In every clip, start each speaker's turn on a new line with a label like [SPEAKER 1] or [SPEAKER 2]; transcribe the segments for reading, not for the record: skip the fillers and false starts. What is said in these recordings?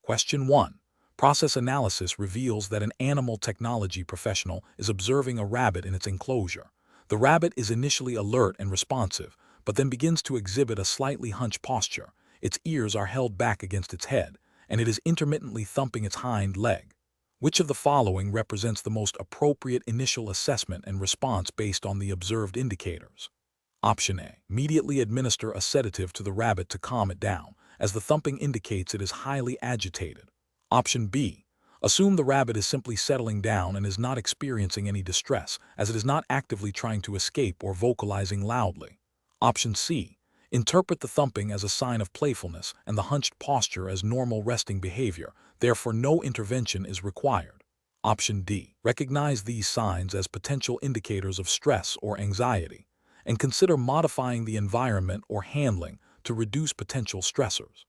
[SPEAKER 1] Question 1. Process analysis reveals that an animal technology professional is observing a rabbit in its enclosure. The rabbit is initially alert and responsive, but then begins to exhibit a slightly hunched posture. Its ears are held back against its head, and it is intermittently thumping its hind leg. Which of the following represents the most appropriate initial assessment and response based on the observed indicators? Option A. Immediately administer a sedative to the rabbit to calm it down, as the thumping indicates it is highly agitated. Option B. Assume the rabbit is simply settling down and is not experiencing any distress, as it is not actively trying to escape or vocalizing loudly. Option C. Interpret the thumping as a sign of playfulness and the hunched posture as normal resting behavior, therefore no intervention is required. Option D. Recognize these signs as potential indicators of stress or anxiety, and consider modifying the environment or handling to reduce potential stressors.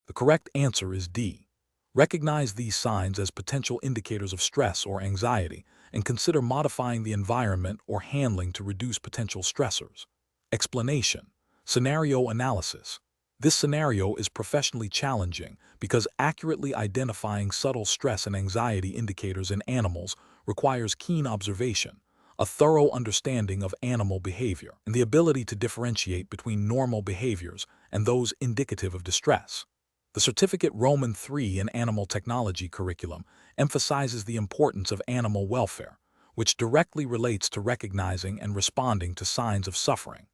[SPEAKER 1] The correct answer is D. Recognize these signs as potential indicators of stress or anxiety, and consider modifying the environment or handling to reduce potential stressors. Explanation. Scenario analysis. This scenario is professionally challenging because accurately identifying subtle stress and anxiety indicators in animals requires keen observation, a thorough understanding of animal behavior, and the ability to differentiate between normal behaviors and those indicative of distress. The Certificate Roman III in Animal Technology curriculum emphasizes the importance of animal welfare, which directly relates to recognizing and responding to signs of suffering.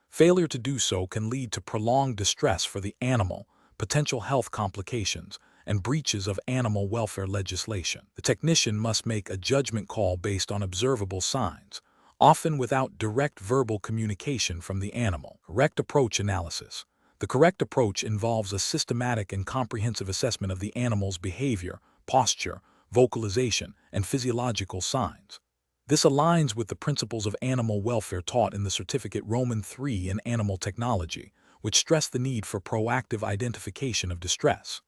[SPEAKER 1] Failure to do so can lead to prolonged distress for the animal, potential health complications, and breaches of animal welfare legislation. The technician must make a judgment call based on observable signs, often without direct verbal communication from the animal. Correct approach analysis. The correct approach involves a systematic and comprehensive assessment of the animal's behavior, posture, vocalization, and physiological signs. This aligns with the principles of animal welfare taught in the Certificate Roman III in Animal Technology, which stress the need for proactive identification of distress.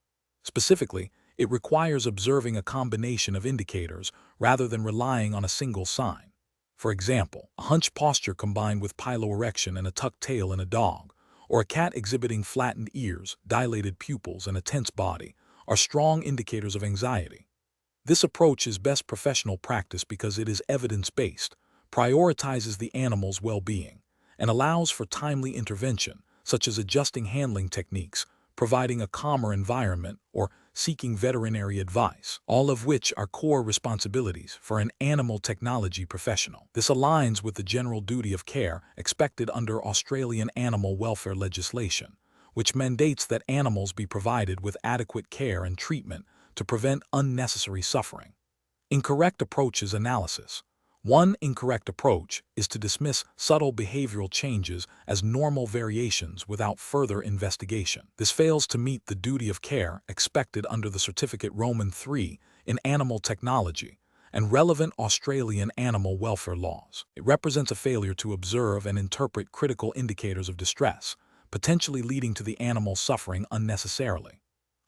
[SPEAKER 1] Specifically, it requires observing a combination of indicators rather than relying on a single sign. For example, a hunched posture combined with piloerection and a tucked tail in a dog, or a cat exhibiting flattened ears, dilated pupils, and a tense body, are strong indicators of anxiety. This approach is best professional practice because it is evidence-based, prioritizes the animal's well-being, and allows for timely intervention, such as adjusting handling techniques, providing a calmer environment, or seeking veterinary advice, all of which are core responsibilities for an animal technology professional. This aligns with the general duty of care expected under Australian animal welfare legislation, which mandates that animals be provided with adequate care and treatment to prevent unnecessary suffering. Incorrect approaches analysis. One incorrect approach is to dismiss subtle behavioral changes as normal variations without further investigation. This fails to meet the duty of care expected under the Certificate Roman III in Animal Technology and relevant Australian animal welfare laws. It represents a failure to observe and interpret critical indicators of distress, potentially leading to the animal suffering unnecessarily.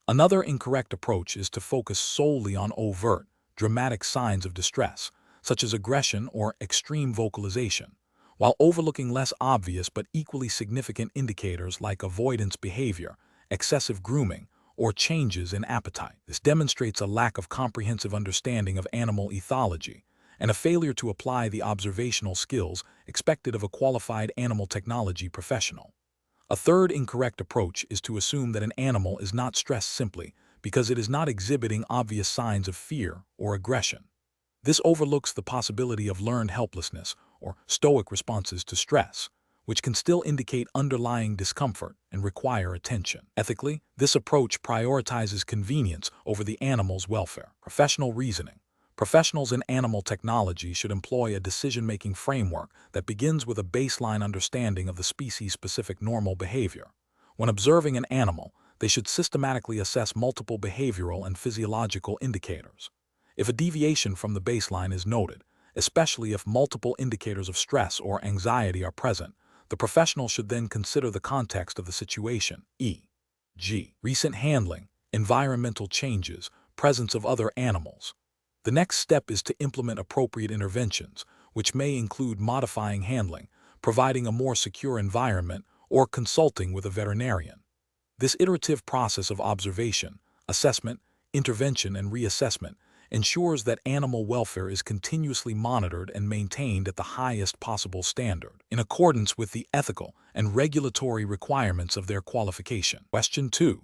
[SPEAKER 1] Another incorrect approach is to focus solely on overt, dramatic signs of distress, such as aggression or extreme vocalization, while overlooking less obvious but equally significant indicators like avoidance behavior, excessive grooming, or changes in appetite. This demonstrates a lack of comprehensive understanding of animal ethology and a failure to apply the observational skills expected of a qualified animal technology professional. A third incorrect approach is to assume that an animal is not stressed simply because it is not exhibiting obvious signs of fear or aggression. This overlooks the possibility of learned helplessness or stoic responses to stress, which can still indicate underlying discomfort and require attention. Ethically, this approach prioritizes convenience over the animal's welfare. Professional reasoning. Professionals in animal technology should employ a decision-making framework that begins with a baseline understanding of the species-specific normal behavior. When observing an animal, they should systematically assess multiple behavioral and physiological indicators. If a deviation from the baseline is noted, especially if multiple indicators of stress or anxiety are present, the professional should then consider the context of the situation, e.g., recent handling, environmental changes, presence of other animals. The next step is to implement appropriate interventions, which may include modifying handling, providing a more secure environment, or consulting with a veterinarian. This iterative process of observation, assessment, intervention, and reassessment ensures that animal welfare is continuously monitored and maintained at the highest possible standard, in accordance with the ethical and regulatory requirements of their qualification. Question 2.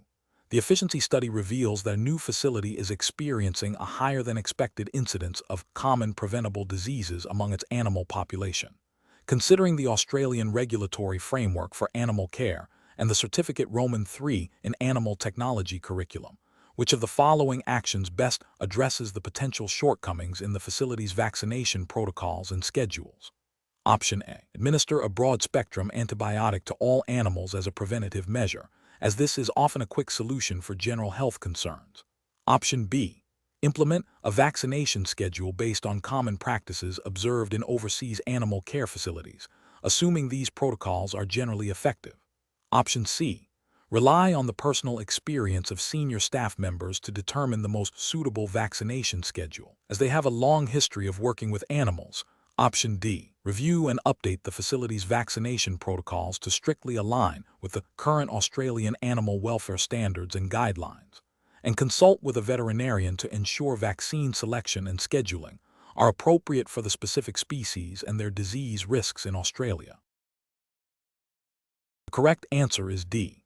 [SPEAKER 1] The efficiency study reveals that a new facility is experiencing a higher than expected incidence of common preventable diseases among its animal population. Considering the Australian regulatory framework for animal care and the Certificate Roman III in Animal Technology curriculum, which of the following actions best addresses the potential shortcomings in the facility's vaccination protocols and schedules? Option A. Administer a broad-spectrum antibiotic to all animals as a preventative measure, as this is often a quick solution for general health concerns. Option B. Implement a vaccination schedule based on common practices observed in overseas animal care facilities, assuming these protocols are generally effective. Option C. Rely on the personal experience of senior staff members to determine the most suitable vaccination schedule, as they have a long history of working with animals. Option D. Review and update the facility's vaccination protocols to strictly align with the current Australian animal welfare standards and guidelines, and consult with a veterinarian to ensure vaccine selection and scheduling are appropriate for the specific species and their disease risks in Australia. The correct answer is D.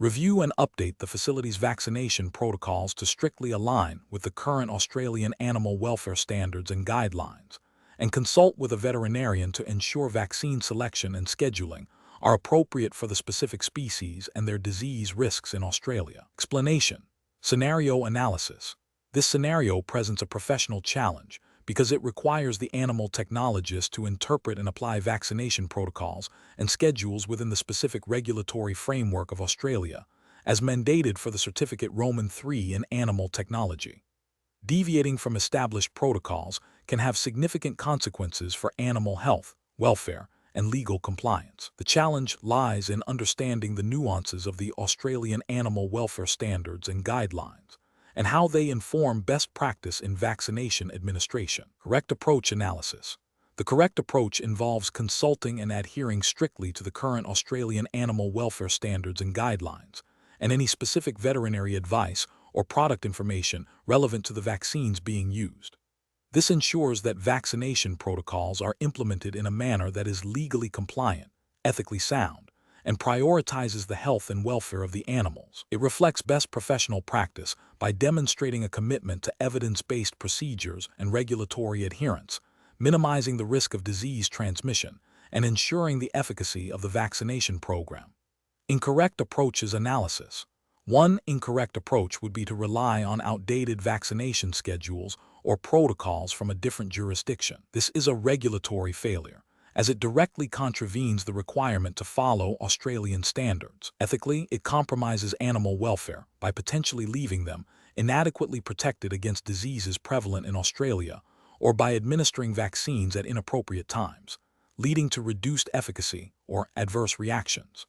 [SPEAKER 1] Review and update the facility's vaccination protocols to strictly align with the current Australian animal welfare standards and guidelines, and consult with a veterinarian to ensure vaccine selection and scheduling are appropriate for the specific species and their disease risks in Australia. Explanation. Scenario analysis. This scenario presents a professional challenge because it requires the animal technologist to interpret and apply vaccination protocols and schedules within the specific regulatory framework of Australia, as mandated for the Certificate Roman III in Animal Technology. Deviating from established protocols can have significant consequences for animal health, welfare, and legal compliance. The challenge lies in understanding the nuances of the Australian animal welfare standards and guidelines, and how they inform best practice in vaccination administration. Correct approach analysis. The correct approach involves consulting and adhering strictly to the current Australian animal welfare standards and guidelines, and any specific veterinary advice or product information relevant to the vaccines being used. This ensures that vaccination protocols are implemented in a manner that is legally compliant, ethically sound, and prioritizes the health and welfare of the animals. It reflects best professional practice by demonstrating a commitment to evidence-based procedures and regulatory adherence, minimizing the risk of disease transmission, and ensuring the efficacy of the vaccination program. Incorrect approaches analysis. One incorrect approach would be to rely on outdated vaccination schedules or protocols from a different jurisdiction. This is a regulatory failure, as it directly contravenes the requirement to follow Australian standards. Ethically, it compromises animal welfare by potentially leaving them inadequately protected against diseases prevalent in Australia, or by administering vaccines at inappropriate times, leading to reduced efficacy or adverse reactions.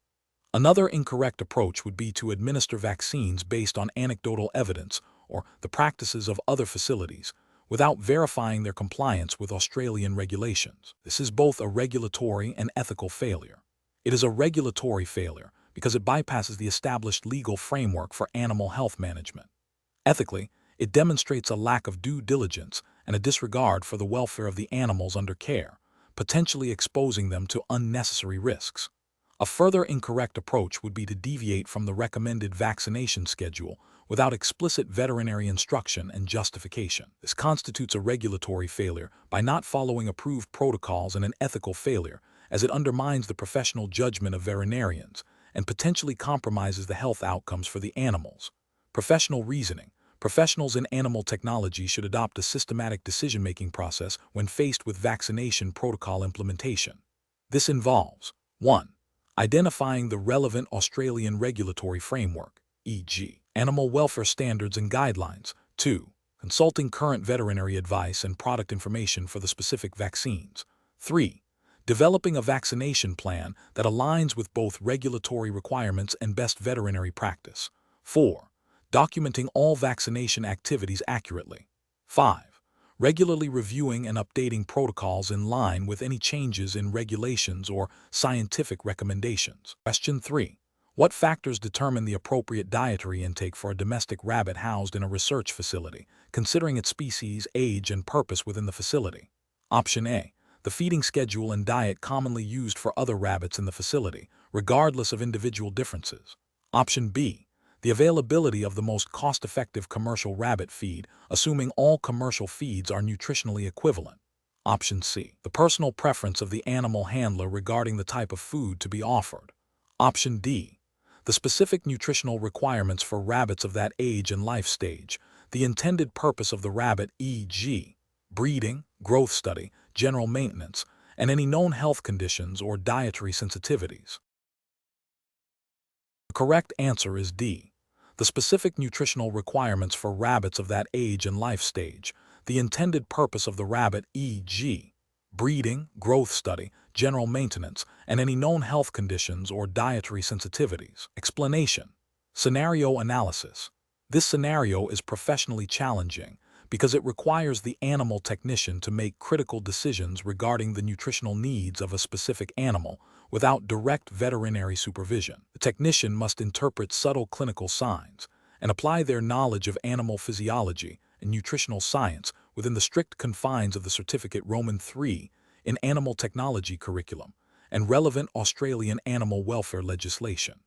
[SPEAKER 1] Another incorrect approach would be to administer vaccines based on anecdotal evidence or the practices of other facilities, without verifying their compliance with Australian regulations. This is both a regulatory and ethical failure. It is a regulatory failure because it bypasses the established legal framework for animal health management. Ethically, it demonstrates a lack of due diligence and a disregard for the welfare of the animals under care, potentially exposing them to unnecessary risks. A further incorrect approach would be to deviate from the recommended vaccination schedule without explicit veterinary instruction and justification. This constitutes a regulatory failure by not following approved protocols, and an ethical failure, as it undermines the professional judgment of veterinarians and potentially compromises the health outcomes for the animals. Professional reasoning. Professionals in animal technology should adopt a systematic decision-making process when faced with vaccination protocol implementation. This involves 1. Identifying the relevant Australian regulatory framework, e.g., animal welfare standards and guidelines. 2. Consulting current veterinary advice and product information for the specific vaccines. 3. Developing a vaccination plan that aligns with both regulatory requirements and best veterinary practice. 4. Documenting all vaccination activities accurately. 5. Regularly reviewing and updating protocols in line with any changes in regulations or scientific recommendations. Question 3. What factors determine the appropriate dietary intake for a domestic rabbit housed in a research facility, considering its species, age, and purpose within the facility? Option A. The feeding schedule and diet commonly used for other rabbits in the facility, regardless of individual differences. Option B. The availability of the most cost-effective commercial rabbit feed, assuming all commercial feeds are nutritionally equivalent. Option C. The personal preference of the animal handler regarding the type of food to be offered. Option D. The specific nutritional requirements for rabbits of that age and life stage, the intended purpose of the rabbit, e.g., breeding, growth study, general maintenance, and any known health conditions or dietary sensitivities. The correct answer is D. The specific nutritional requirements for rabbits of that age and life stage, the intended purpose of the rabbit, e.g., breeding, growth study, general maintenance, and any known health conditions or dietary sensitivities. Explanation. Scenario analysis. This scenario is professionally challenging because it requires the animal technician to make critical decisions regarding the nutritional needs of a specific animal without direct veterinary supervision. The technician must interpret subtle clinical signs and apply their knowledge of animal physiology and nutritional science within the strict confines of the Certificate Roman III in Animal Technology curriculum and relevant Australian animal welfare legislation.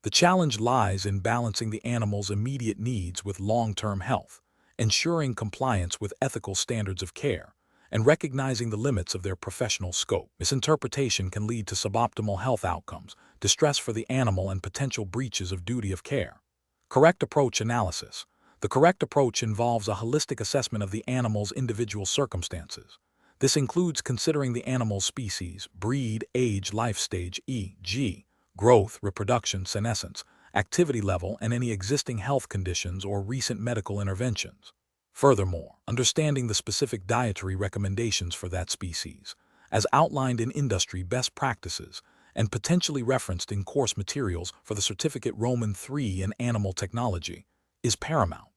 [SPEAKER 1] The challenge lies in balancing the animal's immediate needs with long-term health, ensuring compliance with ethical standards of care, and recognizing the limits of their professional scope. Misinterpretation can lead to suboptimal health outcomes, distress for the animal, and potential breaches of duty of care. Correct approach analysis. The correct approach involves a holistic assessment of the animal's individual circumstances. This includes considering the animal's species, breed, age, life stage, e.g., growth, reproduction, senescence, activity level, and any existing health conditions or recent medical interventions. Furthermore, understanding the specific dietary recommendations for that species, as outlined in industry best practices and potentially referenced in course materials for the Certificate Roman III in Animal Technology, is paramount.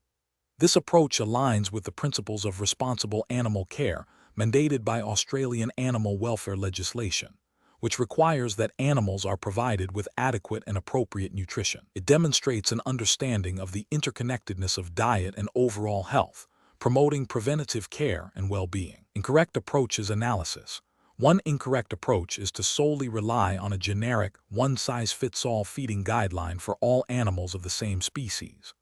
[SPEAKER 1] This approach aligns with the principles of responsible animal care mandated by Australian animal welfare legislation, which requires that animals are provided with adequate and appropriate nutrition. It demonstrates an understanding of the interconnectedness of diet and overall health, promoting preventative care and well-being. Incorrect approaches analysis. One incorrect approach is to solely rely on a generic, one-size-fits-all feeding guideline for all animals of the same species.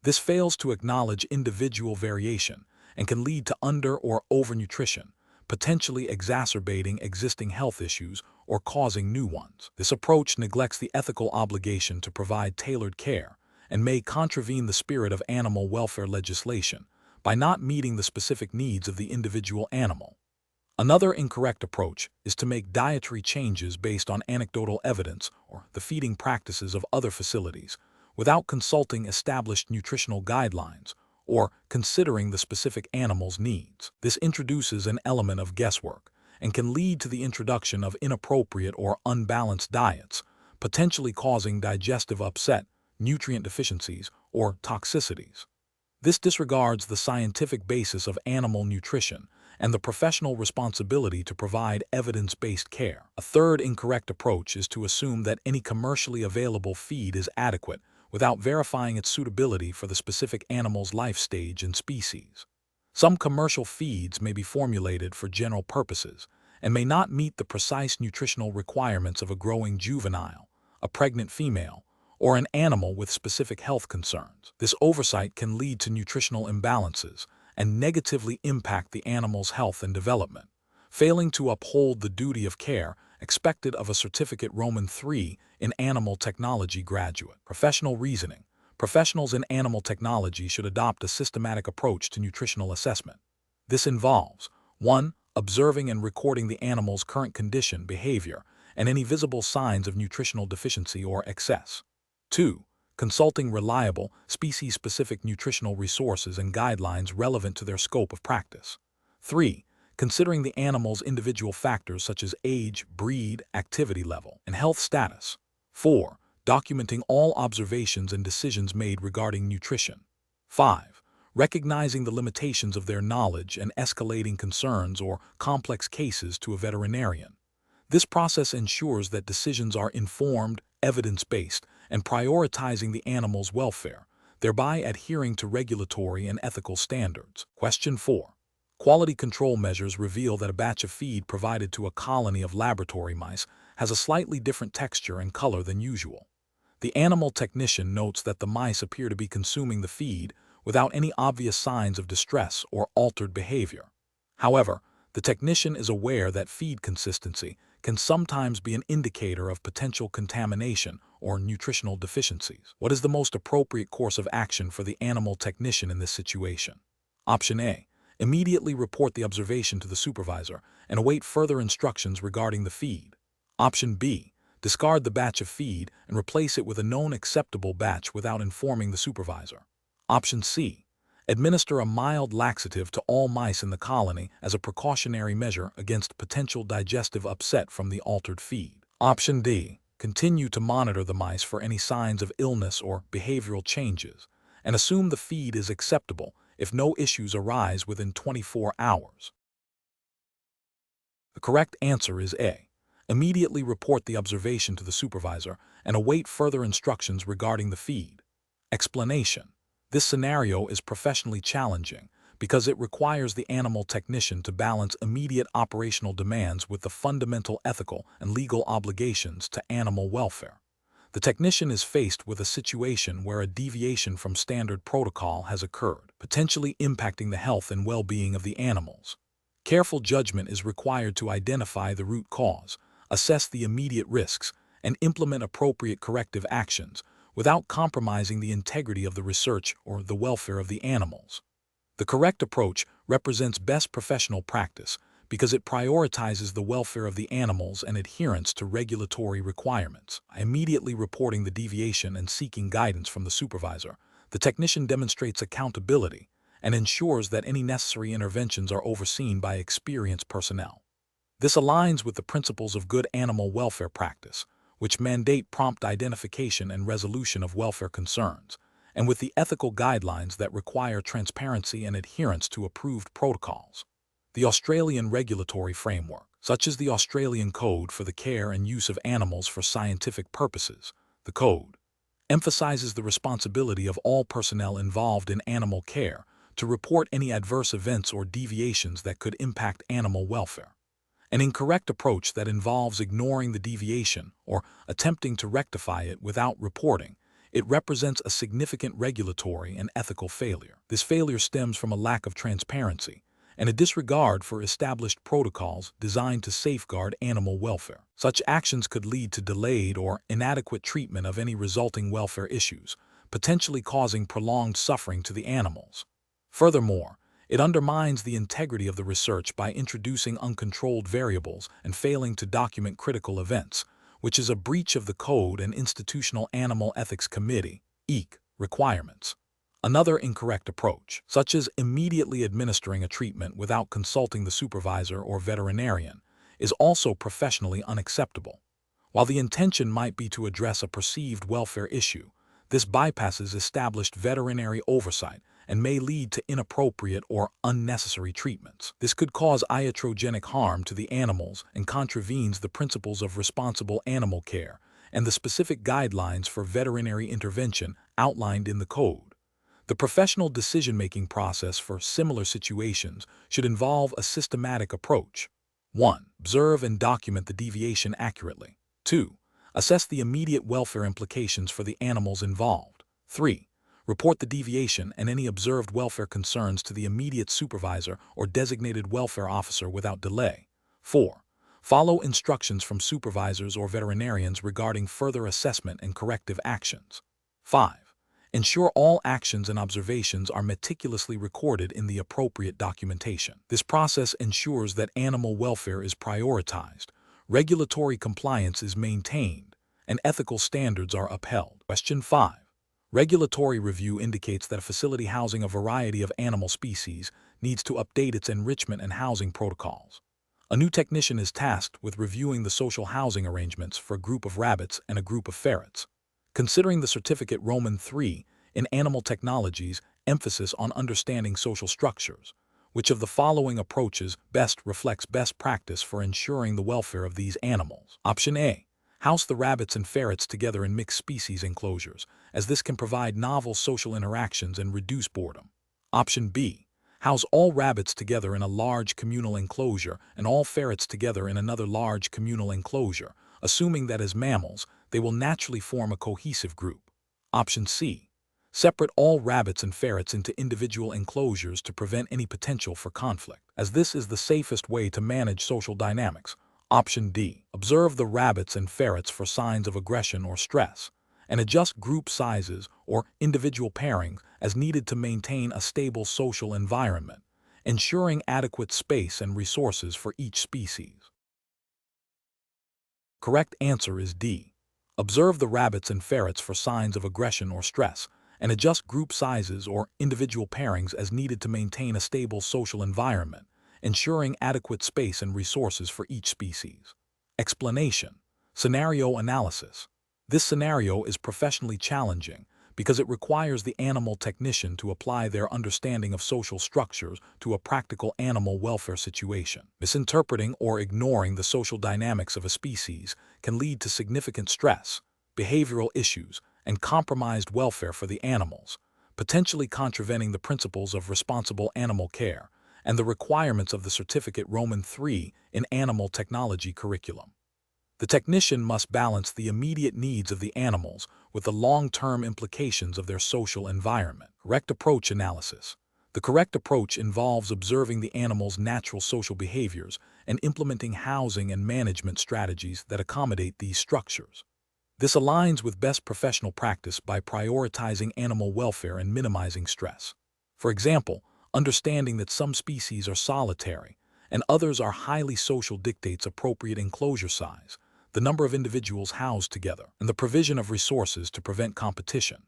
[SPEAKER 1] This fails to acknowledge individual variation and can lead to under- or overnutrition, potentially exacerbating existing health issues or causing new ones. This approach neglects the ethical obligation to provide tailored care and may contravene the spirit of animal welfare legislation by not meeting the specific needs of the individual animal. Another incorrect approach is to make dietary changes based on anecdotal evidence or the feeding practices of other facilities without consulting established nutritional guidelines or considering the specific animal's needs. This introduces an element of guesswork and can lead to the introduction of inappropriate or unbalanced diets, potentially causing digestive upset, nutrient deficiencies, or toxicities. This disregards the scientific basis of animal nutrition and the professional responsibility to provide evidence-based care. A third incorrect approach is to assume that any commercially available feed is adequate without verifying its suitability for the specific animal's life stage and species. Some commercial feeds may be formulated for general purposes and may not meet the precise nutritional requirements of a growing juvenile, a pregnant female, or an animal with specific health concerns. This oversight can lead to nutritional imbalances and negatively impact the animal's health and development, failing to uphold the duty of care expected of a Certificate Roman III in Animal Technology graduate. Professional reasoning. Professionals in animal technology should adopt a systematic approach to nutritional assessment. This involves 1. Observing and recording the animal's current condition, behavior, and any visible signs of nutritional deficiency or excess. 2. Consulting reliable, species-specific nutritional resources and guidelines relevant to their scope of practice. 3. Considering the animal's individual factors such as age, breed, activity level, and health status. 4. Documenting all observations and decisions made regarding nutrition. 5. Recognizing the limitations of their knowledge and escalating concerns or complex cases to a veterinarian. This process ensures that decisions are informed, evidence-based, and prioritizing the animal's welfare, thereby adhering to regulatory and ethical standards. Question 4. Quality control measures reveal that a batch of feed provided to a colony of laboratory mice has a slightly different texture and color than usual. The animal technician notes that the mice appear to be consuming the feed without any obvious signs of distress or altered behavior. However, the technician is aware that feed consistency can sometimes be an indicator of potential contamination or nutritional deficiencies. What is the most appropriate course of action for the animal technician in this situation? Option A. Immediately report the observation to the supervisor and await further instructions regarding the feed. Option B. Discard the batch of feed and replace it with a known acceptable batch without informing the supervisor. Option C. Administer a mild laxative to all mice in the colony as a precautionary measure against potential digestive upset from the altered feed. Option D. Continue to monitor the mice for any signs of illness or behavioral changes, and assume the feed is acceptable if no issues arise within 24 hours. The correct answer is A. Immediately report the observation to the supervisor and await further instructions regarding the feed. Explanation. This scenario is professionally challenging because it requires the animal technician to balance immediate operational demands with the fundamental ethical and legal obligations to animal welfare. The technician is faced with a situation where a deviation from standard protocol has occurred, potentially impacting the health and well-being of the animals. Careful judgment is required to identify the root cause, assess the immediate risks, and implement appropriate corrective actions without compromising the integrity of the research or the welfare of the animals. The correct approach represents best professional practice because it prioritizes the welfare of the animals and adherence to regulatory requirements. By immediately reporting the deviation and seeking guidance from the supervisor, the technician demonstrates accountability and ensures that any necessary interventions are overseen by experienced personnel. This aligns with the principles of good animal welfare practice, which mandate prompt identification and resolution of welfare concerns, and with the ethical guidelines that require transparency and adherence to approved protocols. The Australian regulatory framework, such as the Australian Code for the Care and Use of Animals for Scientific Purposes, the Code, emphasizes the responsibility of all personnel involved in animal care to report any adverse events or deviations that could impact animal welfare. An incorrect approach that involves ignoring the deviation or attempting to rectify it without reporting it represents a significant regulatory and ethical failure. This failure stems from a lack of transparency and a disregard for established protocols designed to safeguard animal welfare. Such actions could lead to delayed or inadequate treatment of any resulting welfare issues, potentially causing prolonged suffering to the animals. Furthermore, it undermines the integrity of the research by introducing uncontrolled variables and failing to document critical events, which is a breach of the Code and Institutional Animal Ethics Committee (EAC) requirements. Another incorrect approach, such as immediately administering a treatment without consulting the supervisor or veterinarian, is also professionally unacceptable. While the intention might be to address a perceived welfare issue, this bypasses established veterinary oversight and may lead to inappropriate or unnecessary treatments. This could cause iatrogenic harm to the animals and contravenes the principles of responsible animal care and the specific guidelines for veterinary intervention outlined in the Code. The professional decision-making process for similar situations should involve a systematic approach. 1. Observe and document the deviation accurately. 2. Assess the immediate welfare implications for the animals involved. 3. Report the deviation and any observed welfare concerns to the immediate supervisor or designated welfare officer without delay. 4. Follow instructions from supervisors or veterinarians regarding further assessment and corrective actions. 5. Ensure all actions and observations are meticulously recorded in the appropriate documentation. This process ensures that animal welfare is prioritized, regulatory compliance is maintained, and ethical standards are upheld. Question 5. Regulatory review indicates that a facility housing a variety of animal species needs to update its enrichment and housing protocols. A new technician is tasked with reviewing the social housing arrangements for a group of rabbits and a group of ferrets. Considering the certificate Roman III in Animal Technologies emphasis on understanding social structures, which of the following approaches best reflects best practice for ensuring the welfare of these animals? Option A. House the rabbits and ferrets together in mixed species enclosures, as this can provide novel social interactions and reduce boredom. Option B. House all rabbits together in a large communal enclosure and all ferrets together in another large communal enclosure, assuming that as mammals, they will naturally form a cohesive group. Option C. Separate all rabbits and ferrets into individual enclosures to prevent any potential for conflict, as this is the safest way to manage social dynamics. Option D. Observe the rabbits and ferrets for signs of aggression or stress, and adjust group sizes or individual pairings as needed to maintain a stable social environment, ensuring adequate space and resources for each species. Correct answer is D. Observe the rabbits and ferrets for signs of aggression or stress, and adjust group sizes or individual pairings as needed to maintain a stable social environment, ensuring adequate space and resources for each species. Explanation. Scenario analysis. This scenario is professionally challenging because it requires the animal technician to apply their understanding of social structures to a practical animal welfare situation. Misinterpreting or ignoring the social dynamics of a species can lead to significant stress, behavioral issues, and compromised welfare for the animals, potentially contravening the principles of responsible animal care and the requirements of the Certificate Roman III in Animal Technology curriculum. The technician must balance the immediate needs of the animals with the long-term implications of their social environment. Correct approach analysis. The correct approach involves observing the animal's natural social behaviors and implementing housing and management strategies that accommodate these structures. This aligns with best professional practice by prioritizing animal welfare and minimizing stress. For example, understanding that some species are solitary and others are highly social dictates appropriate enclosure size, the number of individuals housed together, and the provision of resources to prevent competition.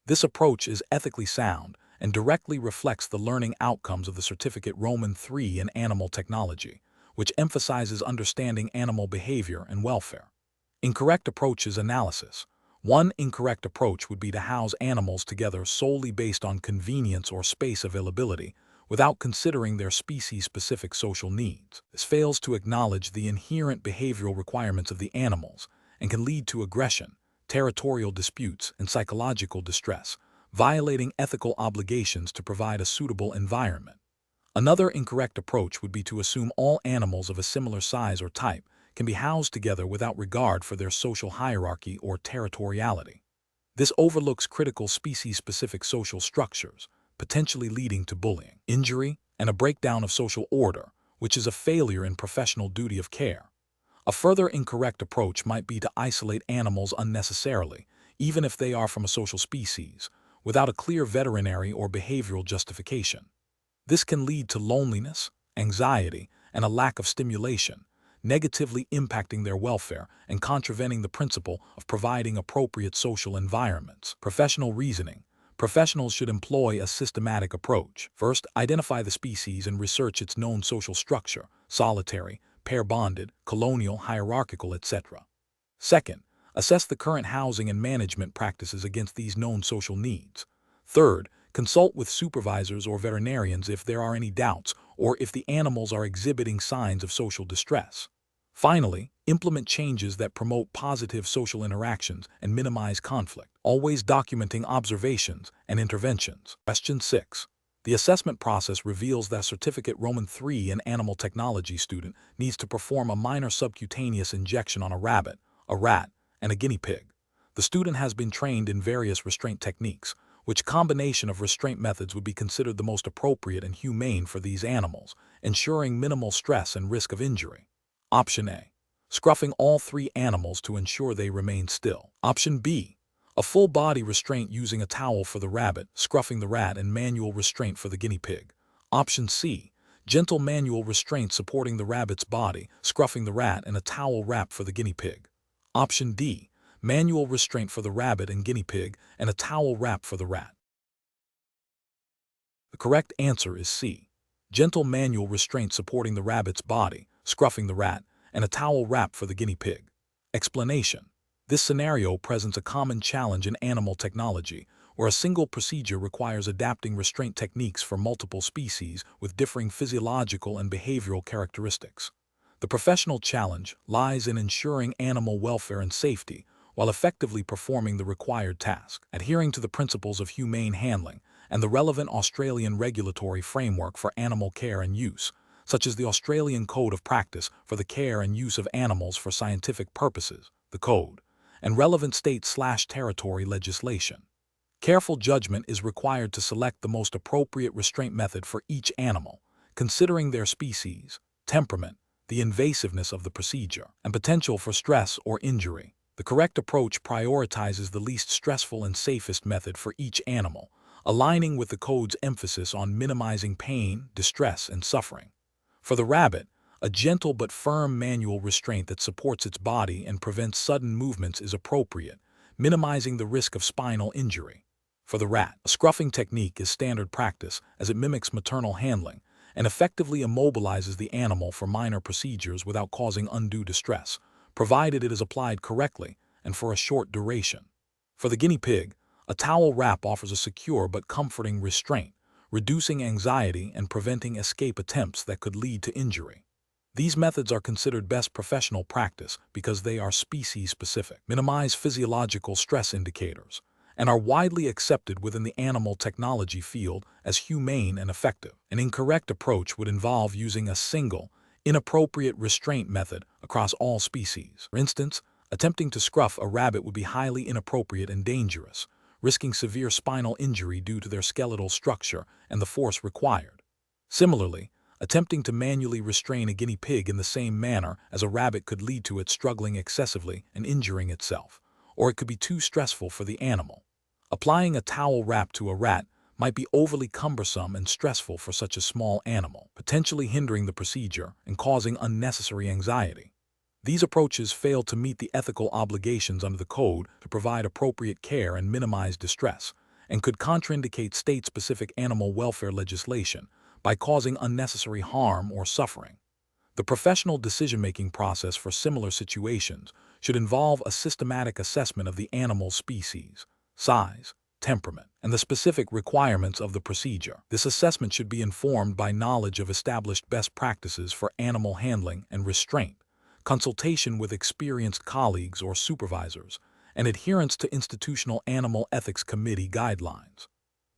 [SPEAKER 1] This approach is ethically sound and directly reflects the learning outcomes of the Certificate Roman III in Animal Technology, which emphasizes understanding animal behavior and welfare. Incorrect approaches analysis. One incorrect approach would be to house animals together solely based on convenience or space availability, without considering their species-specific social needs. This fails to acknowledge the inherent behavioral requirements of the animals and can lead to aggression, territorial disputes, and psychological distress, violating ethical obligations to provide a suitable environment. Another incorrect approach would be to assume all animals of a similar size or type can be housed together without regard for their social hierarchy or territoriality. This overlooks critical species-specific social structures, potentially leading to bullying, injury, and a breakdown of social order, which is a failure in professional duty of care. A further incorrect approach might be to isolate animals unnecessarily, even if they are from a social species, without a clear veterinary or behavioral justification. This can lead to loneliness, anxiety, and a lack of stimulation, negatively impacting their welfare and contravening the principle of providing appropriate social environments. Professional reasoning. Professionals should employ a systematic approach. First, identify the species and research its known social structure, solitary, pair-bonded, colonial, hierarchical, etc. Second, assess the current housing and management practices against these known social needs. Third, consult with supervisors or veterinarians if there are any doubts or if the animals are exhibiting signs of social distress. Finally, implement changes that promote positive social interactions and minimize conflict, always documenting observations and interventions. Question 6. The assessment process reveals that a Certificate Roman III in Animal Technology student needs to perform a minor subcutaneous injection on a rabbit, a rat, and a guinea pig. The student has been trained in various restraint techniques. Which combination of restraint methods would be considered the most appropriate and humane for these animals, ensuring minimal stress and risk of injury? Option A. Scruffing all 3 animals to ensure they remain still. Option B. A full-body restraint using a towel for the rabbit, scruffing the rat, and manual restraint for the guinea pig. Option C. Gentle manual restraint supporting the rabbit's body, scruffing the rat, and a towel wrap for the guinea pig. Option D. Manual restraint for the rabbit and guinea pig, and a towel wrap for the rat. The correct answer is C. Gentle manual restraint supporting the rabbit's body, scruffing the rat, and a towel wrap for the guinea pig. Explanation. This scenario presents a common challenge in animal technology, where a single procedure requires adapting restraint techniques for multiple species with differing physiological and behavioral characteristics. The professional challenge lies in ensuring animal welfare and safety while effectively performing the required task, adhering to the principles of humane handling and the relevant Australian regulatory framework for animal care and use, such as the Australian Code of Practice for the Care and Use of Animals for Scientific Purposes, the Code, and relevant state/territory legislation. Careful judgment is required to select the most appropriate restraint method for each animal, considering their species, temperament, the invasiveness of the procedure, and potential for stress or injury. The correct approach prioritizes the least stressful and safest method for each animal, aligning with the code's emphasis on minimizing pain, distress, and suffering. For the rabbit, a gentle but firm manual restraint that supports its body and prevents sudden movements is appropriate, minimizing the risk of spinal injury. For the rat, a scruffing technique is standard practice as it mimics maternal handling and effectively immobilizes the animal for minor procedures without causing undue distress, provided it is applied correctly and for a short duration. For the guinea pig, a towel wrap offers a secure but comforting restraint, reducing anxiety and preventing escape attempts that could lead to injury. These methods are considered best professional practice because they are species-specific, minimize physiological stress indicators, and are widely accepted within the animal technology field as humane and effective. An incorrect approach would involve using a single, inappropriate restraint method across all species. For instance, attempting to scruff a rabbit would be highly inappropriate and dangerous, risking severe spinal injury due to their skeletal structure and the force required. Similarly, attempting to manually restrain a guinea pig in the same manner as a rabbit could lead to it struggling excessively and injuring itself, or it could be too stressful for the animal. Applying a towel wrap to a rat might be overly cumbersome and stressful for such a small animal, potentially hindering the procedure and causing unnecessary anxiety. These approaches fail to meet the ethical obligations under the code to provide appropriate care and minimize distress, and could contraindicate state-specific animal welfare legislation by causing unnecessary harm or suffering. The professional decision-making process for similar situations should involve a systematic assessment of the animal's species, size, temperament, and the specific requirements of the procedure. This assessment should be informed by knowledge of established best practices for animal handling and restraint, consultation with experienced colleagues or supervisors, and adherence to institutional animal ethics committee guidelines.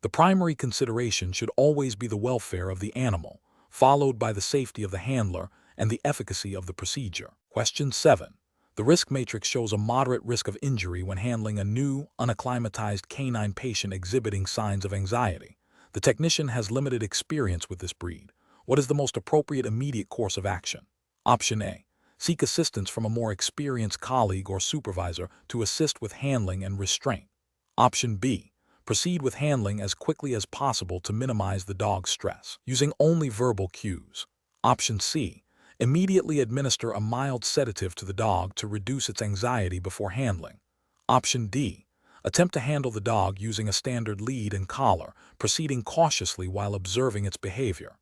[SPEAKER 1] The primary consideration should always be the welfare of the animal, followed by the safety of the handler and the efficacy of the procedure. Question 7. The risk matrix shows a moderate risk of injury when handling a new, unacclimatized canine patient exhibiting signs of anxiety. The technician has limited experience with this breed. What is the most appropriate immediate course of action? Option A. Seek assistance from a more experienced colleague or supervisor to assist with handling and restraint. Option B. Proceed with handling as quickly as possible to minimize the dog's stress, using only verbal cues. Option C. Immediately administer a mild sedative to the dog to reduce its anxiety before handling. Option D. Attempt to handle the dog using a standard lead and collar, proceeding cautiously while observing its behavior.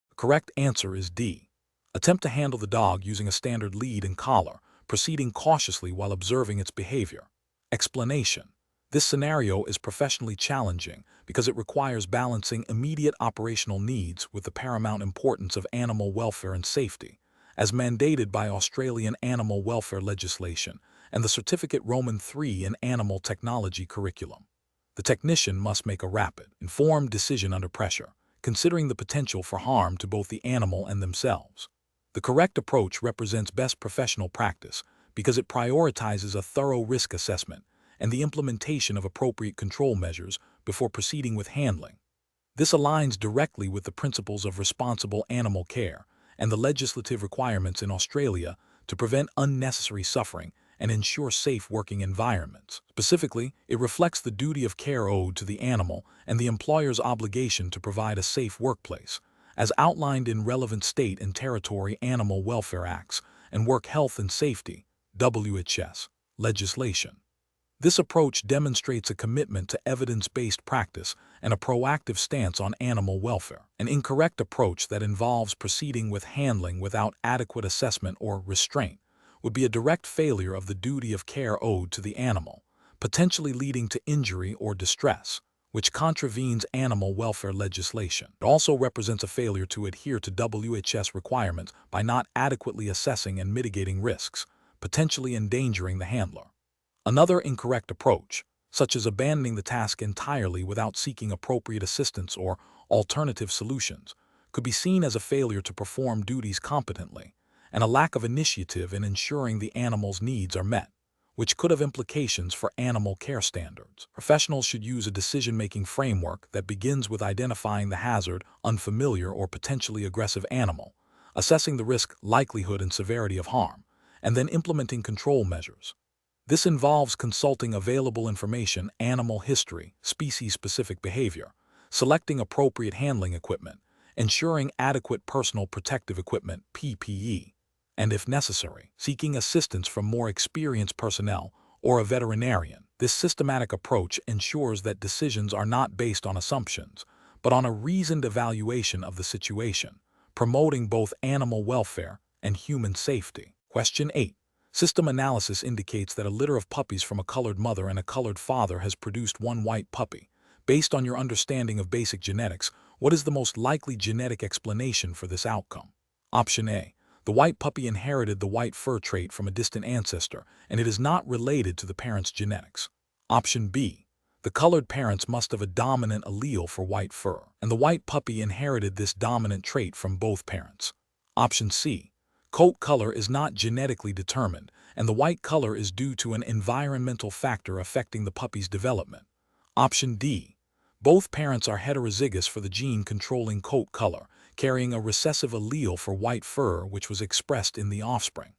[SPEAKER 1] The correct answer is D. Attempt to handle the dog using a standard lead and collar, proceeding cautiously while observing its behavior. Explanation. This scenario is professionally challenging because it requires balancing immediate operational needs with the paramount importance of animal welfare and safety, as mandated by Australian animal welfare legislation and the Certificate Roman III in Animal Technology curriculum. The technician must make a rapid, informed decision under pressure, considering the potential for harm to both the animal and themselves. The correct approach represents best professional practice because it prioritizes a thorough risk assessment and the implementation of appropriate control measures before proceeding with handling. This aligns directly with the principles of responsible animal care and the legislative requirements in Australia to prevent unnecessary suffering and ensure safe working environments. Specifically, it reflects the duty of care owed to the animal and the employer's obligation to provide a safe workplace, as outlined in relevant state and territory animal welfare acts and work health and safety (WHS) legislation. This approach demonstrates a commitment to evidence-based practice and a proactive stance on animal welfare. An incorrect approach that involves proceeding with handling without adequate assessment or restraint would be a direct failure of the duty of care owed to the animal, potentially leading to injury or distress, which contravenes animal welfare legislation. It also represents a failure to adhere to WHS requirements by not adequately assessing and mitigating risks, potentially endangering the handler. Another incorrect approach, such as abandoning the task entirely without seeking appropriate assistance or alternative solutions, could be seen as a failure to perform duties competently and a lack of initiative in ensuring the animal's needs are met, which could have implications for animal care standards. Professionals should use a decision-making framework that begins with identifying the hazard, unfamiliar or potentially aggressive animal, assessing the risk, likelihood, and severity of harm, and then implementing control measures. This involves consulting available information, animal history, species-specific behavior, selecting appropriate handling equipment, ensuring adequate personal protective equipment (PPE), and if necessary, seeking assistance from more experienced personnel or a veterinarian. This systematic approach ensures that decisions are not based on assumptions, but on a reasoned evaluation of the situation, promoting both animal welfare and human safety. Question 8. System analysis indicates that a litter of puppies from a colored mother and a colored father has produced one white puppy. Based on your understanding of basic genetics, what is the most likely genetic explanation for this outcome? Option A. The white puppy inherited the white fur trait from a distant ancestor, and it is not related to the parent's genetics. Option B. The colored parents must have a dominant allele for white fur, and the white puppy inherited this dominant trait from both parents. Option C. Coat color is not genetically determined, and the white color is due to an environmental factor affecting the puppy's development. Option D. Both parents are heterozygous for the gene controlling coat color, carrying a recessive allele for white fur which was expressed in the offspring.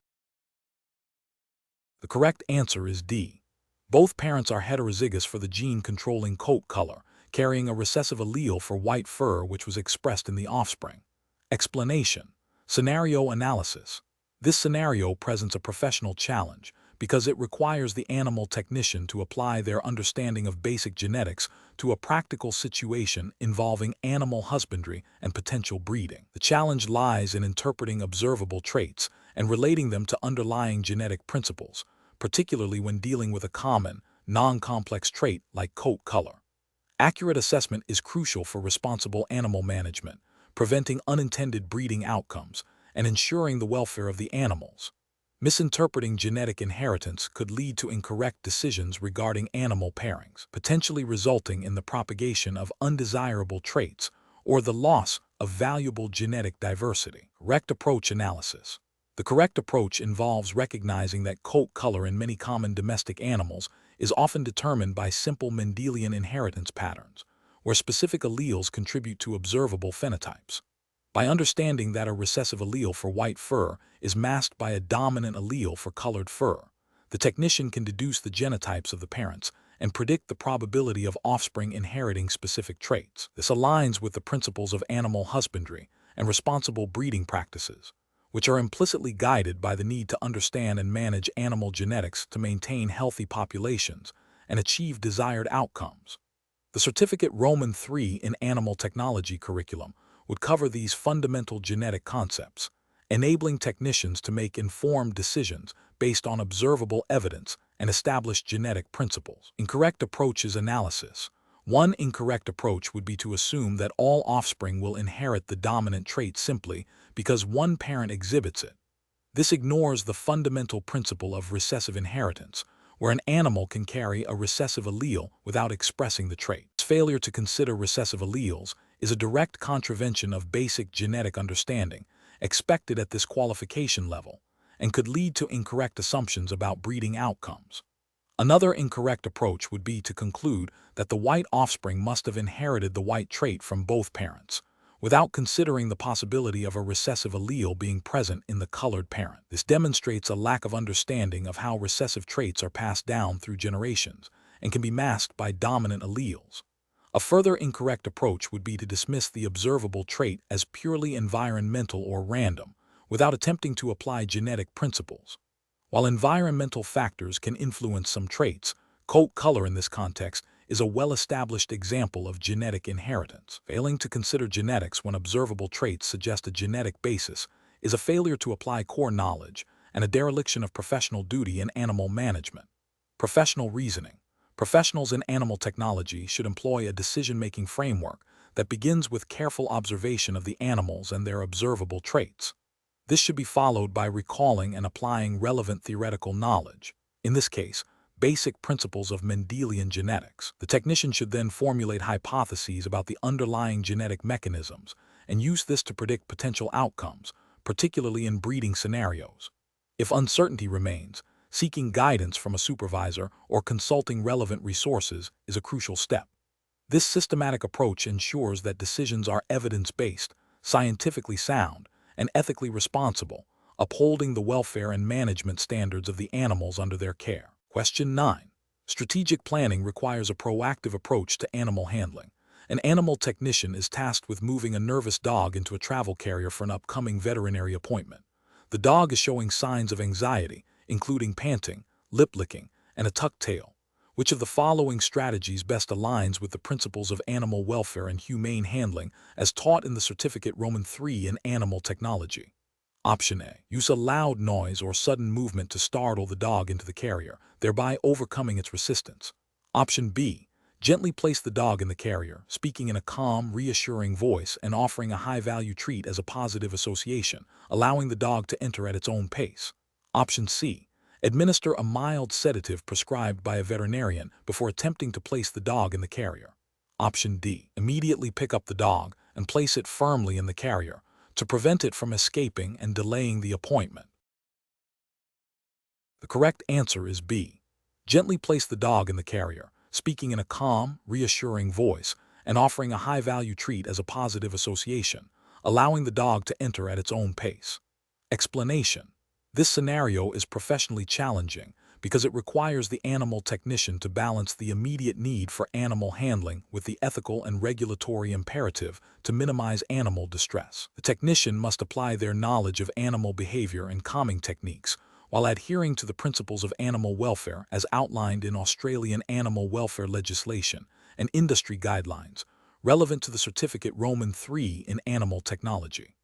[SPEAKER 1] The correct answer is D. Both parents are heterozygous for the gene controlling coat color, carrying a recessive allele for white fur which was expressed in the offspring. Explanation. Scenario analysis. This scenario presents a professional challenge because it requires the animal technician to apply their understanding of basic genetics to a practical situation involving animal husbandry and potential breeding. The challenge lies in interpreting observable traits and relating them to underlying genetic principles, particularly when dealing with a common, non-complex trait like coat color. Accurate assessment is crucial for responsible animal management, preventing unintended breeding outcomes, and ensuring the welfare of the animals. Misinterpreting genetic inheritance could lead to incorrect decisions regarding animal pairings, potentially resulting in the propagation of undesirable traits or the loss of valuable genetic diversity. Correct approach analysis. The correct approach involves recognizing that coat color in many common domestic animals is often determined by simple Mendelian inheritance patterns, where specific alleles contribute to observable phenotypes. By understanding that a recessive allele for white fur is masked by a dominant allele for colored fur, the technician can deduce the genotypes of the parents and predict the probability of offspring inheriting specific traits. This aligns with the principles of animal husbandry and responsible breeding practices, which are implicitly guided by the need to understand and manage animal genetics to maintain healthy populations and achieve desired outcomes. The Certificate Roman III in Animal Technology curriculum would cover these fundamental genetic concepts, enabling technicians to make informed decisions based on observable evidence and established genetic principles. Incorrect approach is analysis. One incorrect approach would be to assume that all offspring will inherit the dominant trait simply because one parent exhibits it. This ignores the fundamental principle of recessive inheritance, where an animal can carry a recessive allele without expressing the trait. Failure to consider recessive alleles is a direct contravention of basic genetic understanding expected at this qualification level and could lead to incorrect assumptions about breeding outcomes. Another incorrect approach would be to conclude that the white offspring must have inherited the white trait from both parents, without considering the possibility of a recessive allele being present in the colored parent. This demonstrates a lack of understanding of how recessive traits are passed down through generations and can be masked by dominant alleles. A further incorrect approach would be to dismiss the observable trait as purely environmental or random, without attempting to apply genetic principles. While environmental factors can influence some traits, coat color in this context is a well-established example of genetic inheritance. Failing to consider genetics when observable traits suggest a genetic basis is a failure to apply core knowledge and a dereliction of professional duty in animal management. Professional reasoning. Professionals in animal technology should employ a decision-making framework that begins with careful observation of the animals and their observable traits. This should be followed by recalling and applying relevant theoretical knowledge, in this case, basic principles of Mendelian genetics. The technician should then formulate hypotheses about the underlying genetic mechanisms and use this to predict potential outcomes, particularly in breeding scenarios. If uncertainty remains, seeking guidance from a supervisor or consulting relevant resources is a crucial step. This systematic approach ensures that decisions are evidence-based, scientifically sound, and ethically responsible, upholding the welfare and management standards of the animals under their care. Question 9. Strategic planning requires a proactive approach to animal handling. An animal technician is tasked with moving a nervous dog into a travel carrier for an upcoming veterinary appointment. The dog is showing signs of anxiety, including panting, lip licking, and a tucked tail. Which of the following strategies best aligns with the principles of animal welfare and humane handling as taught in the Certificate Roman III in Animal Technology? Option A. Use a loud noise or sudden movement to startle the dog into the carrier, thereby overcoming its resistance. Option B. Gently place the dog in the carrier, speaking in a calm, reassuring voice and offering a high-value treat as a positive association, allowing the dog to enter at its own pace. Option C. Administer a mild sedative prescribed by a veterinarian before attempting to place the dog in the carrier. Option D. Immediately pick up the dog and place it firmly in the carrier to prevent it from escaping and delaying the appointment. The correct answer is B. Gently place the dog in the carrier, speaking in a calm, reassuring voice and offering a high-value treat as a positive association, allowing the dog to enter at its own pace. Explanation. This scenario is professionally challenging because it requires the animal technician to balance the immediate need for animal handling with the ethical and regulatory imperative to minimize animal distress. The technician must apply their knowledge of animal behavior and calming techniques while adhering to the principles of animal welfare as outlined in Australian animal welfare legislation and industry guidelines relevant to the Certificate Roman III in Animal Technology.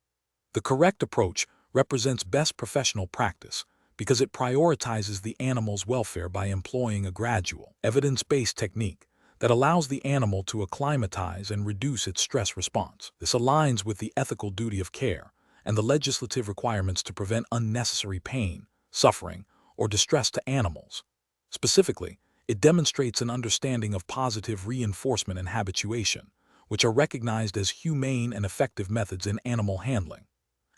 [SPEAKER 1] The correct approach represents best professional practice because it prioritizes the animal's welfare by employing a gradual, evidence-based technique that allows the animal to acclimatize and reduce its stress response. This aligns with the ethical duty of care and the legislative requirements to prevent unnecessary pain, suffering, or distress to animals. Specifically, it demonstrates an understanding of positive reinforcement and habituation, which are recognized as humane and effective methods in animal handling.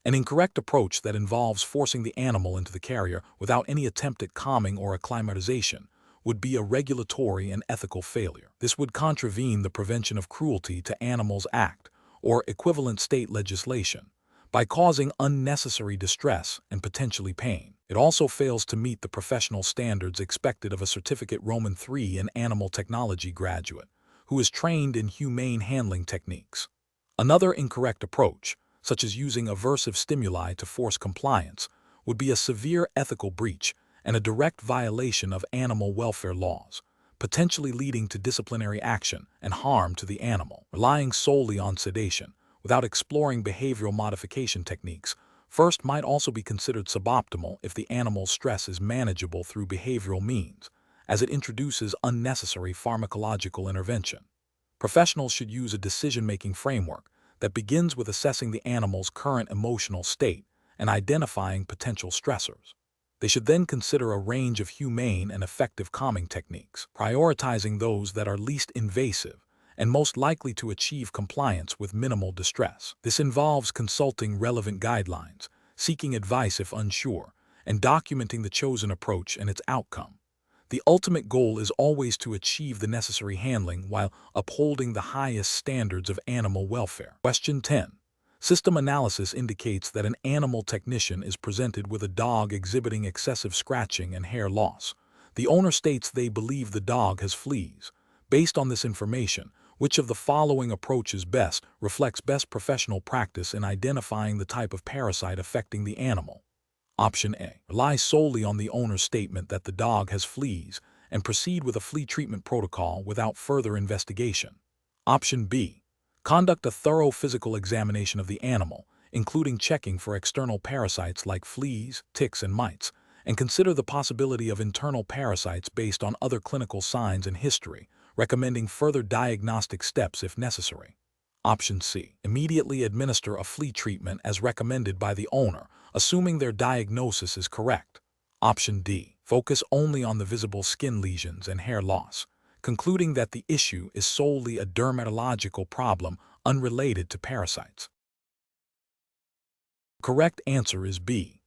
[SPEAKER 1] An incorrect approach that involves forcing the animal into the carrier without any attempt at calming or acclimatization would be a regulatory and ethical failure. This would contravene the Prevention of Cruelty to Animals Act, or equivalent state legislation, by causing unnecessary distress and potentially pain. It also fails to meet the professional standards expected of a Certificate Roman III in Animal Technology graduate who is trained in humane handling techniques. Another incorrect approach, such as using aversive stimuli to force compliance, would be a severe ethical breach and a direct violation of animal welfare laws, potentially leading to disciplinary action and harm to the animal. Relying solely on sedation, without exploring behavioral modification techniques, first might also be considered suboptimal if the animal's stress is manageable through behavioral means, as it introduces unnecessary pharmacological intervention. Professionals should use a decision-making framework that begins with assessing the animal's current emotional state and identifying potential stressors. They should then consider a range of humane and effective calming techniques, prioritizing those that are least invasive and most likely to achieve compliance with minimal distress. This involves consulting relevant guidelines, seeking advice if unsure, and documenting the chosen approach and its outcome. The ultimate goal is always to achieve the necessary handling while upholding the highest standards of animal welfare. Question 10. System analysis indicates that an animal technician is presented with a dog exhibiting excessive scratching and hair loss. The owner states they believe the dog has fleas. Based on this information, which of the following approaches best reflects best professional practice in identifying the type of parasite affecting the animal? Option A. Rely solely on the owner's statement that the dog has fleas and proceed with a flea treatment protocol without further investigation. Option B. Conduct a thorough physical examination of the animal, including checking for external parasites like fleas, ticks, and mites, and consider the possibility of internal parasites based on other clinical signs and history, recommending further diagnostic steps if necessary. Option C. Immediately administer a flea treatment as recommended by the owner, assuming their diagnosis is correct. Option D. Focus only on the visible skin lesions and hair loss, concluding that the issue is solely a dermatological problem unrelated to parasites. Correct answer is B.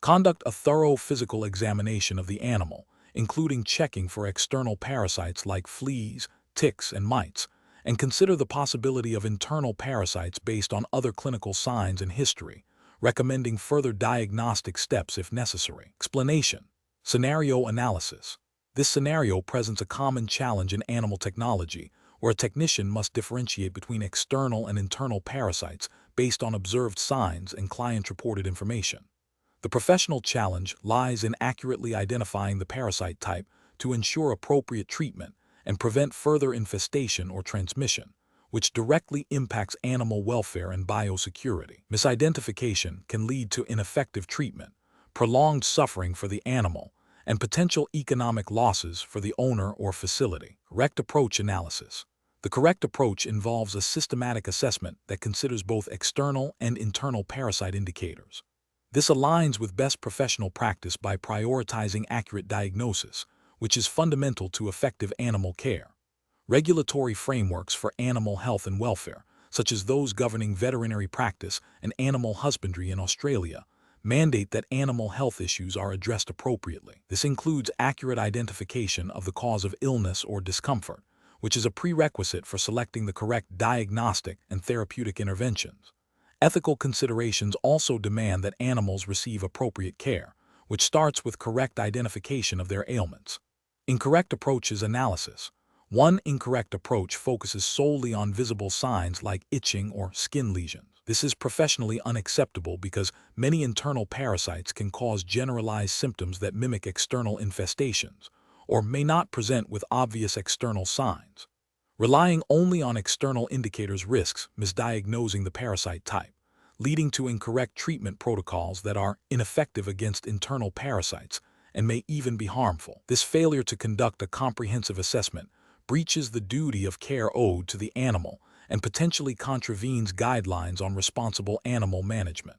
[SPEAKER 1] Conduct a thorough physical examination of the animal, including checking for external parasites like fleas, ticks, and mites, and consider the possibility of internal parasites based on other clinical signs and history, recommending further diagnostic steps if necessary. Explanation. Scenario analysis. This scenario presents a common challenge in animal technology, where a technician must differentiate between external and internal parasites based on observed signs and client-reported information. The professional challenge lies in accurately identifying the parasite type to ensure appropriate treatment and prevent further infestation or transmission, which directly impacts animal welfare and biosecurity. Misidentification can lead to ineffective treatment, prolonged suffering for the animal, and potential economic losses for the owner or facility. Correct approach analysis. The correct approach involves a systematic assessment that considers both external and internal parasite indicators. This aligns with best professional practice by prioritizing accurate diagnosis, which is fundamental to effective animal care. Regulatory frameworks for animal health and welfare, such as those governing veterinary practice and animal husbandry in Australia, mandate that animal health issues are addressed appropriately. This includes accurate identification of the cause of illness or discomfort, which is a prerequisite for selecting the correct diagnostic and therapeutic interventions. Ethical considerations also demand that animals receive appropriate care, which starts with correct identification of their ailments. Incorrect approaches analysis. One incorrect approach focuses solely on visible signs like itching or skin lesions. This is professionally unacceptable because many internal parasites can cause generalized symptoms that mimic external infestations, or may not present with obvious external signs. Relying only on external indicators risks misdiagnosing the parasite type, leading to incorrect treatment protocols that are ineffective against internal parasites and may even be harmful. This failure to conduct a comprehensive assessment breaches the duty of care owed to the animal and potentially contravenes guidelines on responsible animal management.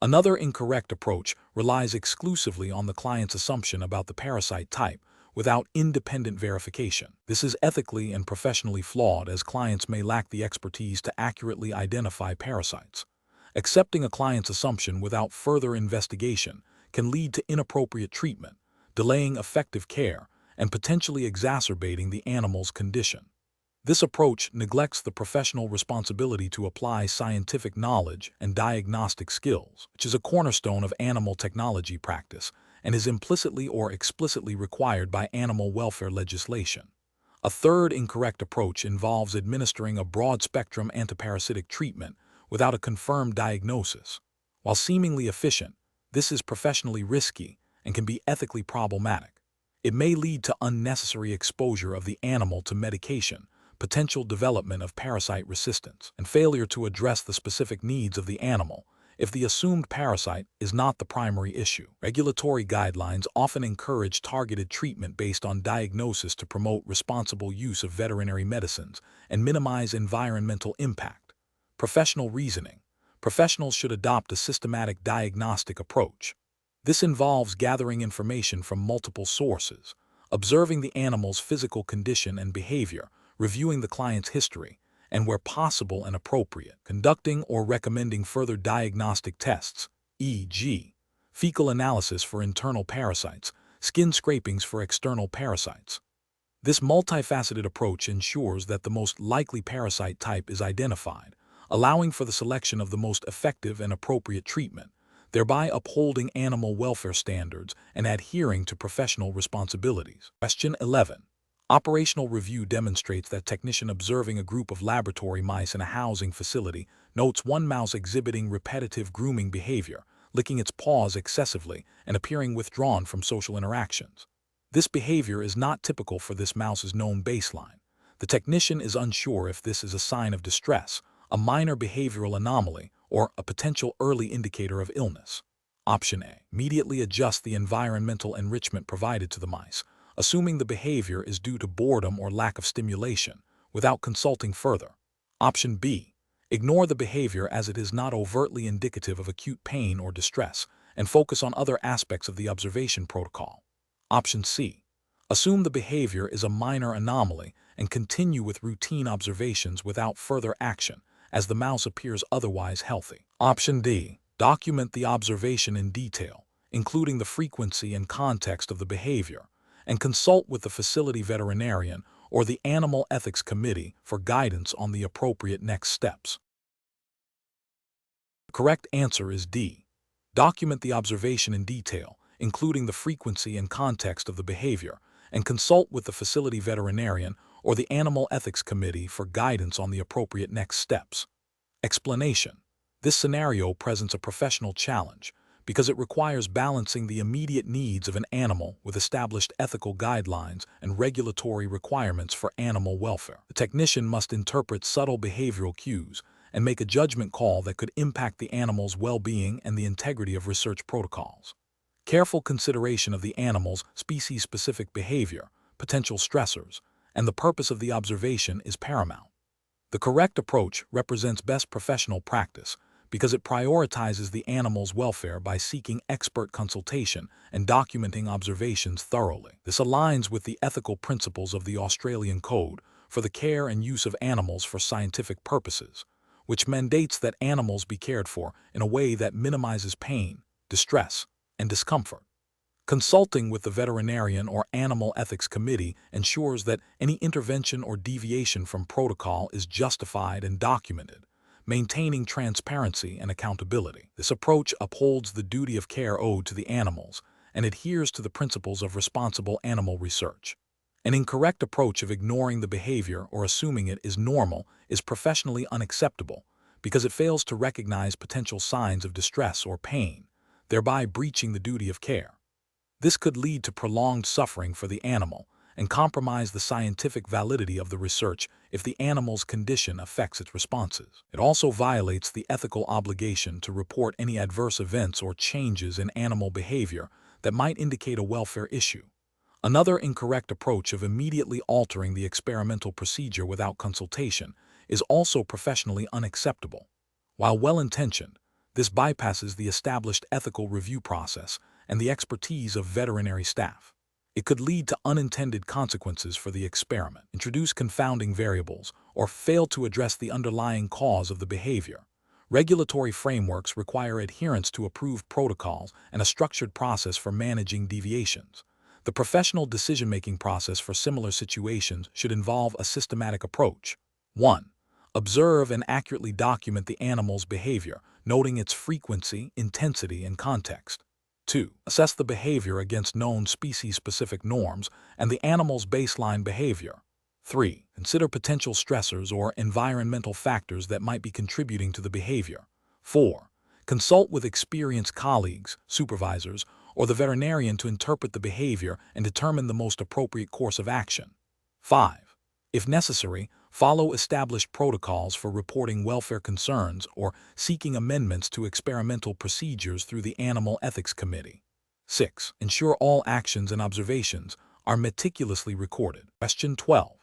[SPEAKER 1] Another incorrect approach relies exclusively on the client's assumption about the parasite type without independent verification. This is ethically and professionally flawed, as clients may lack the expertise to accurately identify parasites. Accepting a client's assumption without further investigation can lead to inappropriate treatment, delaying effective care, and potentially exacerbating the animal's condition. This approach neglects the professional responsibility to apply scientific knowledge and diagnostic skills, which is a cornerstone of animal technology practice and is implicitly or explicitly required by animal welfare legislation. A third incorrect approach involves administering a broad-spectrum antiparasitic treatment without a confirmed diagnosis. While seemingly efficient, this is professionally risky and can be ethically problematic. It may lead to unnecessary exposure of the animal to medication, potential development of parasite resistance, and failure to address the specific needs of the animal if the assumed parasite is not the primary issue. Regulatory guidelines often encourage targeted treatment based on diagnosis to promote responsible use of veterinary medicines and minimize environmental impact. Professional reasoning. Professionals should adopt a systematic diagnostic approach. This involves gathering information from multiple sources, observing the animal's physical condition and behavior, reviewing the client's history, and where possible and appropriate, conducting or recommending further diagnostic tests, e.g., fecal analysis for internal parasites, skin scrapings for external parasites. This multifaceted approach ensures that the most likely parasite type is identified, allowing for the selection of the most effective and appropriate treatment, thereby upholding animal welfare standards and adhering to professional responsibilities. Question 11. Operational review demonstrates that technician observing a group of laboratory mice in a housing facility notes one mouse exhibiting repetitive grooming behavior, licking its paws excessively and appearing withdrawn from social interactions. This behavior is not typical for this mouse's known baseline. The technician is unsure if this is a sign of distress, a minor behavioral anomaly, or a potential early indicator of illness. Option A. Immediately adjust the environmental enrichment provided to the mice, assuming the behavior is due to boredom or lack of stimulation, without consulting further. Option B. Ignore the behavior as it is not overtly indicative of acute pain or distress, and focus on other aspects of the observation protocol. Option C. Assume the behavior is a minor anomaly and continue with routine observations without further action, as the mouse appears otherwise healthy. Option D. Document the observation in detail, including the frequency and context of the behavior, and consult with the facility veterinarian or the Animal Ethics Committee for guidance on the appropriate next steps. The correct answer is D. Document the observation in detail, including the frequency and context of the behavior, and consult with the facility veterinarian or the Animal Ethics Committee for guidance on the appropriate next steps. Explanation. This scenario presents a professional challenge because it requires balancing the immediate needs of an animal with established ethical guidelines and regulatory requirements for animal welfare. The technician must interpret subtle behavioral cues and make a judgment call that could impact the animal's well-being and the integrity of research protocols. Careful consideration of the animal's species-specific behavior, potential stressors, and the purpose of the observation is paramount. The correct approach represents best professional practice because it prioritizes the animal's welfare by seeking expert consultation and documenting observations thoroughly. This aligns with the ethical principles of the Australian Code for the Care and Use of Animals for Scientific Purposes, which mandates that animals be cared for in a way that minimizes pain, distress, and discomfort. Consulting with the veterinarian or Animal Ethics Committee ensures that any intervention or deviation from protocol is justified and documented, maintaining transparency and accountability. This approach upholds the duty of care owed to the animals and adheres to the principles of responsible animal research. An incorrect approach of ignoring the behavior or assuming it is normal is professionally unacceptable because it fails to recognize potential signs of distress or pain, thereby breaching the duty of care. This could lead to prolonged suffering for the animal and compromise the scientific validity of the research if the animal's condition affects its responses. It also violates the ethical obligation to report any adverse events or changes in animal behavior that might indicate a welfare issue. Another incorrect approach of immediately altering the experimental procedure without consultation is also professionally unacceptable. While well-intentioned, this bypasses the established ethical review process and the expertise of veterinary staff. It could lead to unintended consequences for the experiment, introduce confounding variables, or fail to address the underlying cause of the behavior. Regulatory frameworks require adherence to approved protocols and a structured process for managing deviations. The professional decision-making process for similar situations should involve a systematic approach. 1. Observe and accurately document the animal's behavior, noting its frequency, intensity, and context. 2. Assess the behavior against known species-specific norms and the animal's baseline behavior. 3. Consider potential stressors or environmental factors that might be contributing to the behavior. 4. Consult with experienced colleagues, supervisors, or the veterinarian to interpret the behavior and determine the most appropriate course of action. 5. If necessary, follow established protocols for reporting welfare concerns or seeking amendments to experimental procedures through the Animal Ethics Committee. 6. Ensure all actions and observations are meticulously recorded. Question 12.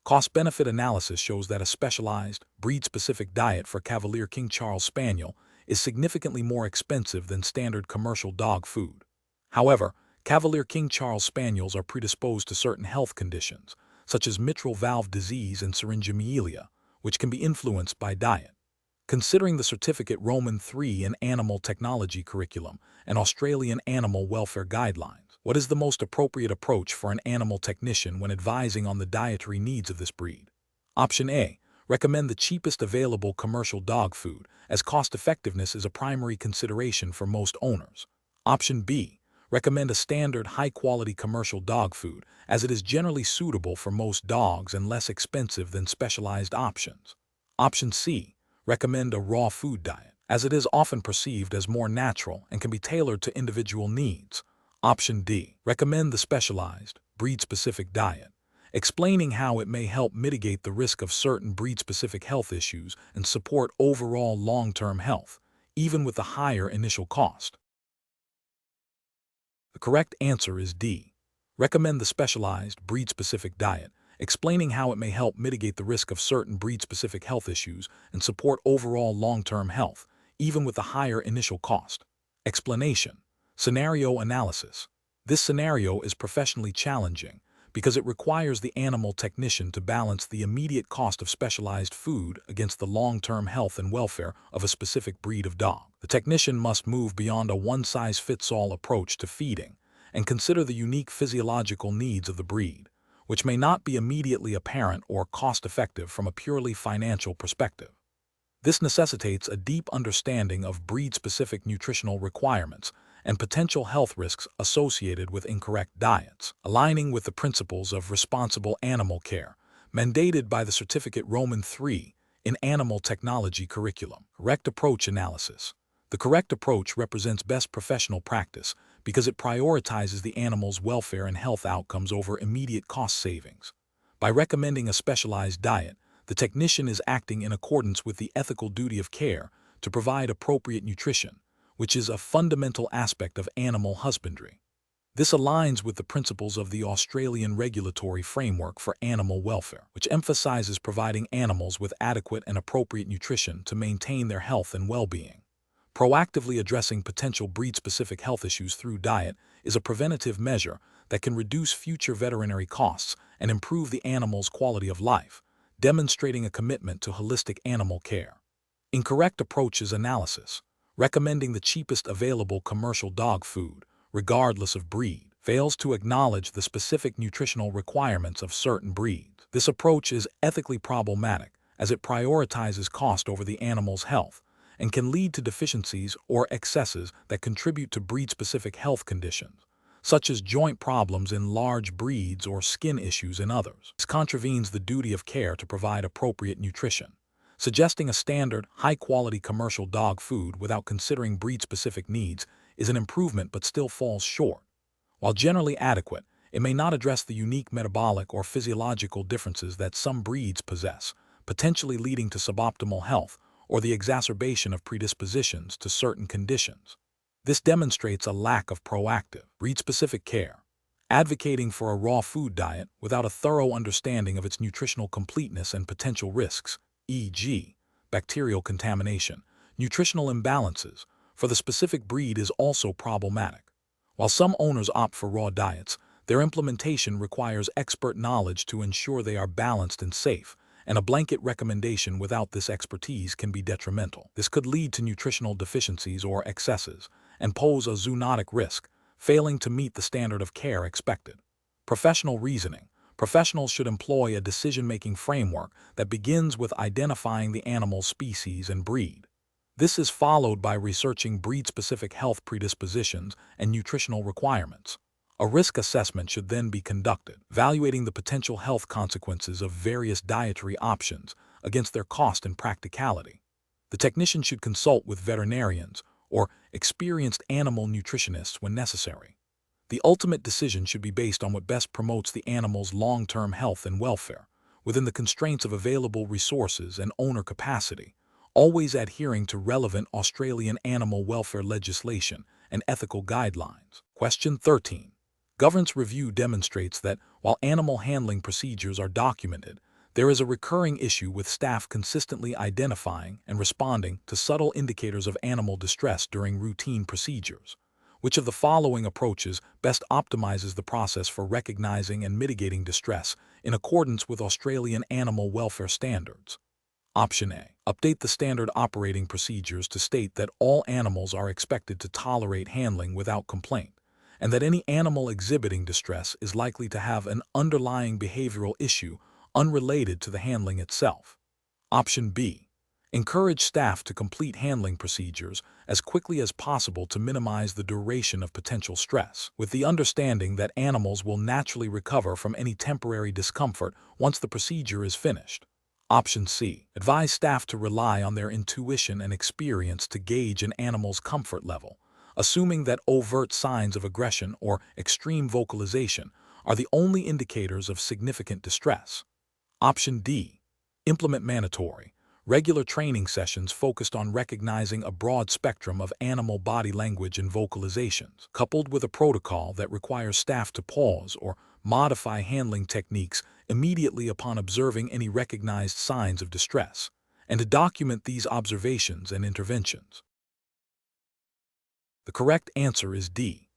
[SPEAKER 1] Cost-benefit analysis shows that a specialized, breed-specific diet for Cavalier King Charles Spaniel is significantly more expensive than standard commercial dog food. However, Cavalier King Charles Spaniels are predisposed to certain health conditions, such as mitral valve disease and syringomyelia, which can be influenced by diet. Considering the Certificate Roman III in Animal Technology curriculum and Australian Animal Welfare Guidelines, what is the most appropriate approach for an animal technician when advising on the dietary needs of this breed? Option A. Recommend the cheapest available commercial dog food, as cost-effectiveness is a primary consideration for most owners. Option B. Recommend a standard high-quality commercial dog food, as it is generally suitable for most dogs and less expensive than specialized options. Option C. Recommend a raw food diet, as it is often perceived as more natural and can be tailored to individual needs. Option D. Recommend the specialized, breed-specific diet, explaining how it may help mitigate the risk of certain breed-specific health issues and support overall long-term health, even with the higher initial cost. The correct answer is D. Recommend the specialized, breed-specific diet, explaining how it may help mitigate the risk of certain breed-specific health issues and support overall long-term health, even with a higher initial cost. Explanation. Scenario analysis. This scenario is professionally challenging because it requires the animal technician to balance the immediate cost of specialized food against the long-term health and welfare of a specific breed of dog. The technician must move beyond a one-size-fits-all approach to feeding and consider the unique physiological needs of the breed, which may not be immediately apparent or cost-effective from a purely financial perspective. This necessitates a deep understanding of breed-specific nutritional requirements and potential health risks associated with incorrect diets, aligning with the principles of responsible animal care, mandated by the Certificate Roman III in Animal Technology Curriculum. Correct approach analysis. The correct approach represents best professional practice because it prioritizes the animal's welfare and health outcomes over immediate cost savings. By recommending a specialized diet, the technician is acting in accordance with the ethical duty of care to provide appropriate nutrition, which is a fundamental aspect of animal husbandry. This aligns with the principles of the Australian Regulatory Framework for Animal Welfare, which emphasizes providing animals with adequate and appropriate nutrition to maintain their health and well-being. Proactively addressing potential breed-specific health issues through diet is a preventative measure that can reduce future veterinary costs and improve the animal's quality of life, demonstrating a commitment to holistic animal care. Incorrect approaches analysis. Recommending the cheapest available commercial dog food, regardless of breed, fails to acknowledge the specific nutritional requirements of certain breeds. This approach is ethically problematic as it prioritizes cost over the animal's health and can lead to deficiencies or excesses that contribute to breed-specific health conditions, such as joint problems in large breeds or skin issues in others. This contravenes the duty of care to provide appropriate nutrition. Suggesting a standard, high-quality commercial dog food without considering breed-specific needs is an improvement but still falls short. While generally adequate, it may not address the unique metabolic or physiological differences that some breeds possess, potentially leading to suboptimal health or the exacerbation of predispositions to certain conditions. This demonstrates a lack of proactive, breed-specific care. Advocating for a raw food diet without a thorough understanding of its nutritional completeness and potential risks, e.g., bacterial contamination, nutritional imbalances, for the specific breed is also problematic. While some owners opt for raw diets, their implementation requires expert knowledge to ensure they are balanced and safe, and a blanket recommendation without this expertise can be detrimental. This could lead to nutritional deficiencies or excesses, and pose a zoonotic risk, failing to meet the standard of care expected. Professional reasoning. Professionals should employ a decision-making framework that begins with identifying the animal's species and breed. This is followed by researching breed-specific health predispositions and nutritional requirements. A risk assessment should then be conducted, evaluating the potential health consequences of various dietary options against their cost and practicality. The technician should consult with veterinarians or experienced animal nutritionists when necessary. The ultimate decision should be based on what best promotes the animal's long-term health and welfare, within the constraints of available resources and owner capacity, always adhering to relevant Australian animal welfare legislation and ethical guidelines. Question 13. Governance review demonstrates that, while animal handling procedures are documented, there is a recurring issue with staff consistently identifying and responding to subtle indicators of animal distress during routine procedures. Which of the following approaches best optimizes the process for recognizing and mitigating distress in accordance with Australian animal welfare standards? Option A. Update the standard operating procedures to state that all animals are expected to tolerate handling without complaint, and that any animal exhibiting distress is likely to have an underlying behavioral issue unrelated to the handling itself. Option B. Encourage staff to complete handling procedures as quickly as possible to minimize the duration of potential stress, with the understanding that animals will naturally recover from any temporary discomfort once the procedure is finished. Option C. Advise staff to rely on their intuition and experience to gauge an animal's comfort level, assuming that overt signs of aggression or extreme vocalization are the only indicators of significant distress. Option D. Implement mandatory, Regular training sessions focused on recognizing a broad spectrum of animal body language and vocalizations, coupled with a protocol that requires staff to pause or modify handling techniques immediately upon observing any recognized signs of distress, and to document these observations and interventions. The correct answer is D.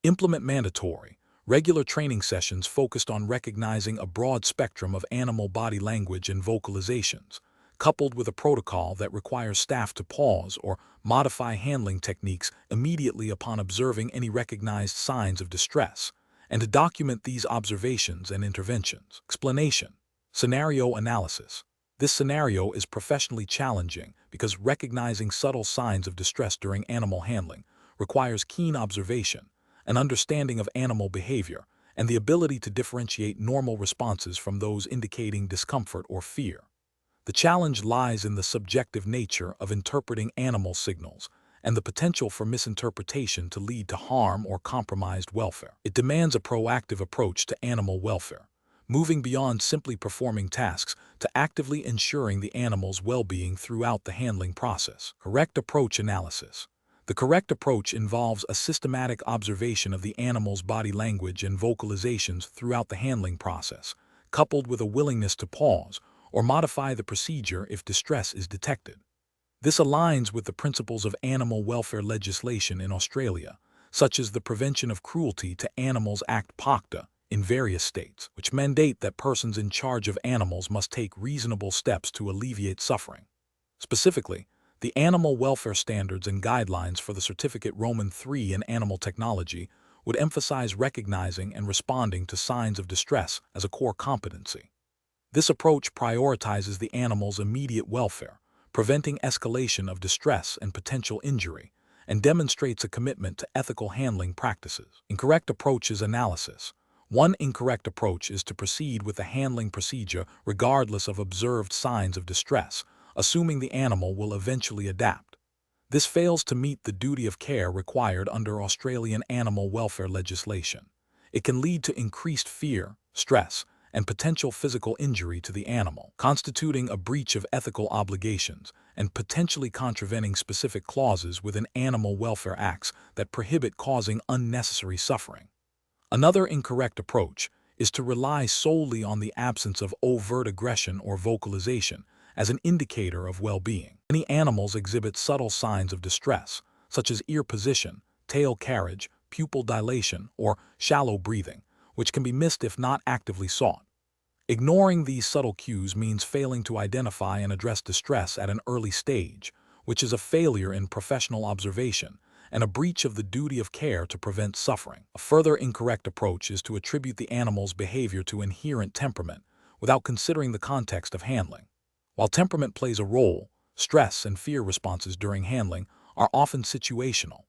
[SPEAKER 1] Implement mandatory, regular training sessions focused on recognizing a broad spectrum of animal body language and vocalizations, coupled with a protocol that requires staff to pause or modify handling techniques immediately upon observing any recognized signs of distress, and to document these observations and interventions. Explanation. Scenario analysis. This scenario is professionally challenging because recognizing subtle signs of distress during animal handling requires keen observation, an understanding of animal behavior, and the ability to differentiate normal responses from those indicating discomfort or fear. The challenge lies in the subjective nature of interpreting animal signals and the potential for misinterpretation to lead to harm or compromised welfare. It demands a proactive approach to animal welfare, moving beyond simply performing tasks to actively ensuring the animal's well-being throughout the handling process. Correct approach analysis. The correct approach involves a systematic observation of the animal's body language and vocalizations throughout the handling process, coupled with a willingness to pause or modify the procedure if distress is detected. This aligns with the principles of animal welfare legislation in Australia, such as the Prevention of Cruelty to Animals Act (POCTA) in various states, which mandate that persons in charge of animals must take reasonable steps to alleviate suffering. Specifically, the Animal Welfare Standards and Guidelines for the Certificate Roman III in Animal Technology would emphasize recognizing and responding to signs of distress as a core competency. This approach prioritizes the animal's immediate welfare, preventing escalation of distress and potential injury, and demonstrates a commitment to ethical handling practices. Incorrect approaches analysis. One incorrect approach is to proceed with the handling procedure regardless of observed signs of distress, assuming the animal will eventually adapt. This fails to meet the duty of care required under Australian animal welfare legislation. It can lead to increased fear, stress, and potential physical injury to the animal, constituting a breach of ethical obligations and potentially contravening specific clauses within animal welfare acts that prohibit causing unnecessary suffering. Another incorrect approach is to rely solely on the absence of overt aggression or vocalization as an indicator of well-being. Many animals exhibit subtle signs of distress, such as ear position, tail carriage, pupil dilation, or shallow breathing, which can be missed if not actively sought. Ignoring these subtle cues means failing to identify and address distress at an early stage, which is a failure in professional observation and a breach of the duty of care to prevent suffering. A further incorrect approach is to attribute the animal's behavior to inherent temperament without considering the context of handling. While temperament plays a role, stress and fear responses during handling are often situational.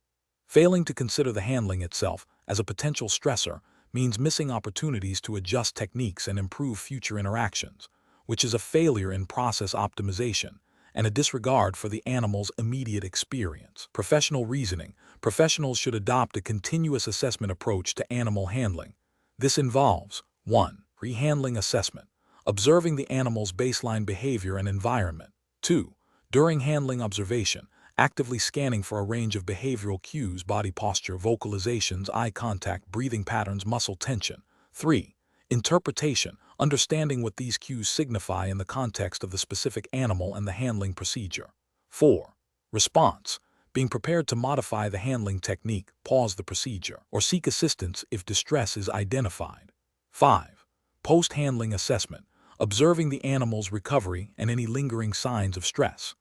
[SPEAKER 1] Failing to consider the handling itself as a potential stressor means missing opportunities to adjust techniques and improve future interactions, which is a failure in process optimization and a disregard for the animal's immediate experience. Professional reasoning. Professionals should adopt a continuous assessment approach to animal handling. This involves 1. Pre-handling assessment, observing the animal's baseline behavior and environment. 2. During handling observation, actively scanning for a range of behavioral cues, body posture, vocalizations, eye contact, breathing patterns, muscle tension. 3. Interpretation, understanding what these cues signify in the context of the specific animal and the handling procedure. 4. Response, being prepared to modify the handling technique, pause the procedure, or seek assistance if distress is identified. 5. Post-handling assessment, observing the animal's recovery and any lingering signs of stress.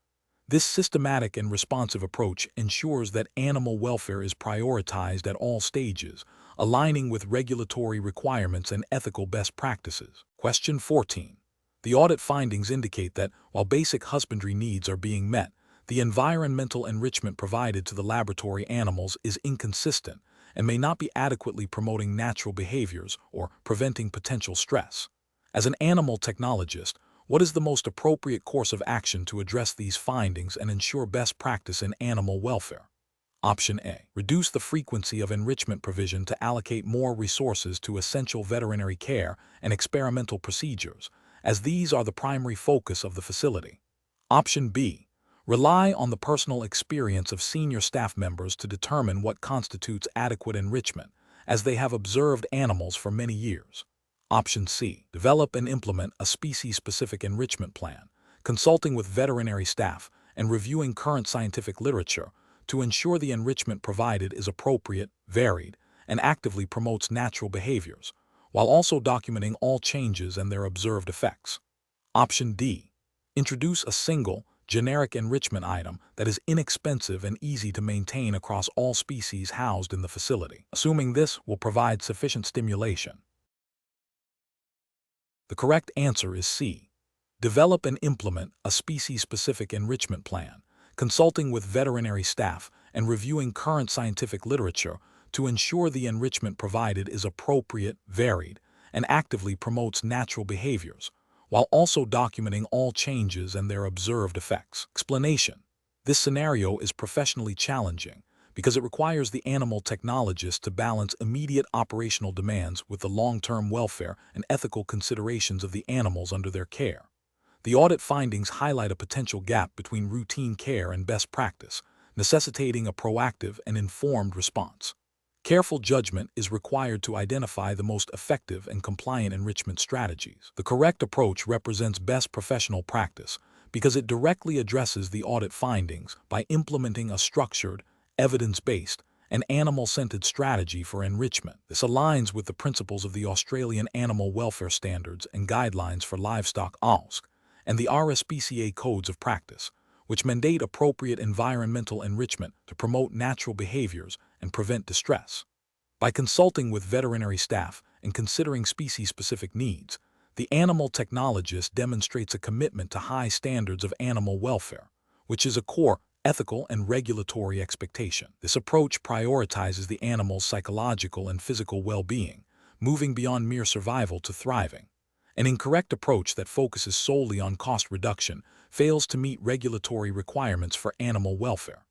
[SPEAKER 1] This systematic and responsive approach ensures that animal welfare is prioritized at all stages, aligning with regulatory requirements and ethical best practices. Question 14. The audit findings indicate that, while basic husbandry needs are being met, the environmental enrichment provided to the laboratory animals is inconsistent and may not be adequately promoting natural behaviors or preventing potential stress. As an animal technologist, what is the most appropriate course of action to address these findings and ensure best practice in animal welfare? Option A. Reduce the frequency of enrichment provision to allocate more resources to essential veterinary care and experimental procedures, as these are the primary focus of the facility. Option B. Rely on the personal experience of senior staff members to determine what constitutes adequate enrichment, as they have observed animals for many years. Option C. Develop and implement a species-specific enrichment plan, consulting with veterinary staff and reviewing current scientific literature to ensure the enrichment provided is appropriate, varied, and actively promotes natural behaviors, while also documenting all changes and their observed effects. Option D. Introduce a single, generic enrichment item that is inexpensive and easy to maintain across all species housed in the facility, assuming this will provide sufficient stimulation. The correct answer is C. Develop and implement a species-specific enrichment plan, consulting with veterinary staff and reviewing current scientific literature to ensure the enrichment provided is appropriate, varied, and actively promotes natural behaviors, while also documenting all changes and their observed effects. Explanation: this scenario is professionally challenging because it requires the animal technologist to balance immediate operational demands with the long-term welfare and ethical considerations of the animals under their care. The audit findings highlight a potential gap between routine care and best practice, necessitating a proactive and informed response. Careful judgment is required to identify the most effective and compliant enrichment strategies. The correct approach represents best professional practice because it directly addresses the audit findings by implementing a structured, evidence-based, and animal-centered strategy for enrichment. This aligns with the principles of the Australian Animal Welfare Standards and Guidelines for Livestock (ALSC) and the RSPCA Codes of Practice, which mandate appropriate environmental enrichment to promote natural behaviors and prevent distress. By consulting with veterinary staff and considering species-specific needs, the animal technologist demonstrates a commitment to high standards of animal welfare, which is a core ethical and regulatory expectation. This approach prioritizes the animal's psychological and physical well-being, moving beyond mere survival to thriving. An incorrect approach that focuses solely on cost reduction fails to meet regulatory requirements for animal welfare.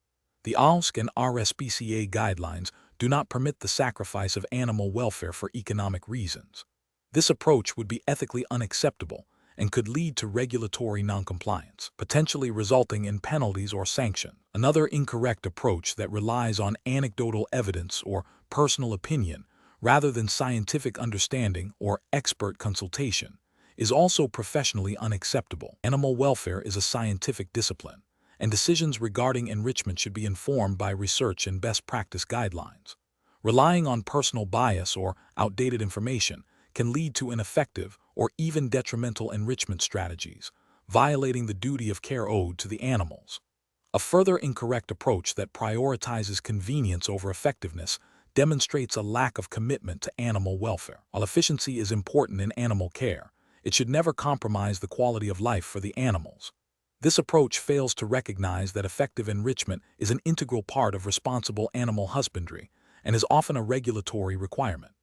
[SPEAKER 1] The ALSC and RSPCA guidelines do not permit the sacrifice of animal welfare for economic reasons. This approach would be ethically unacceptable and could lead to regulatory noncompliance, potentially resulting in penalties or sanctions. Another incorrect approach that relies on anecdotal evidence or personal opinion rather than scientific understanding or expert consultation is also professionally unacceptable. Animal welfare is a scientific discipline, and decisions regarding enrichment should be informed by research and best practice guidelines. Relying on personal bias or outdated information can lead to ineffective or even detrimental enrichment strategies, violating the duty of care owed to the animals. A further incorrect approach that prioritizes convenience over effectiveness demonstrates a lack of commitment to animal welfare. While efficiency is important in animal care, it should never compromise the quality of life for the animals. This approach fails to recognize that effective enrichment is an integral part of responsible animal husbandry and is often a regulatory requirement.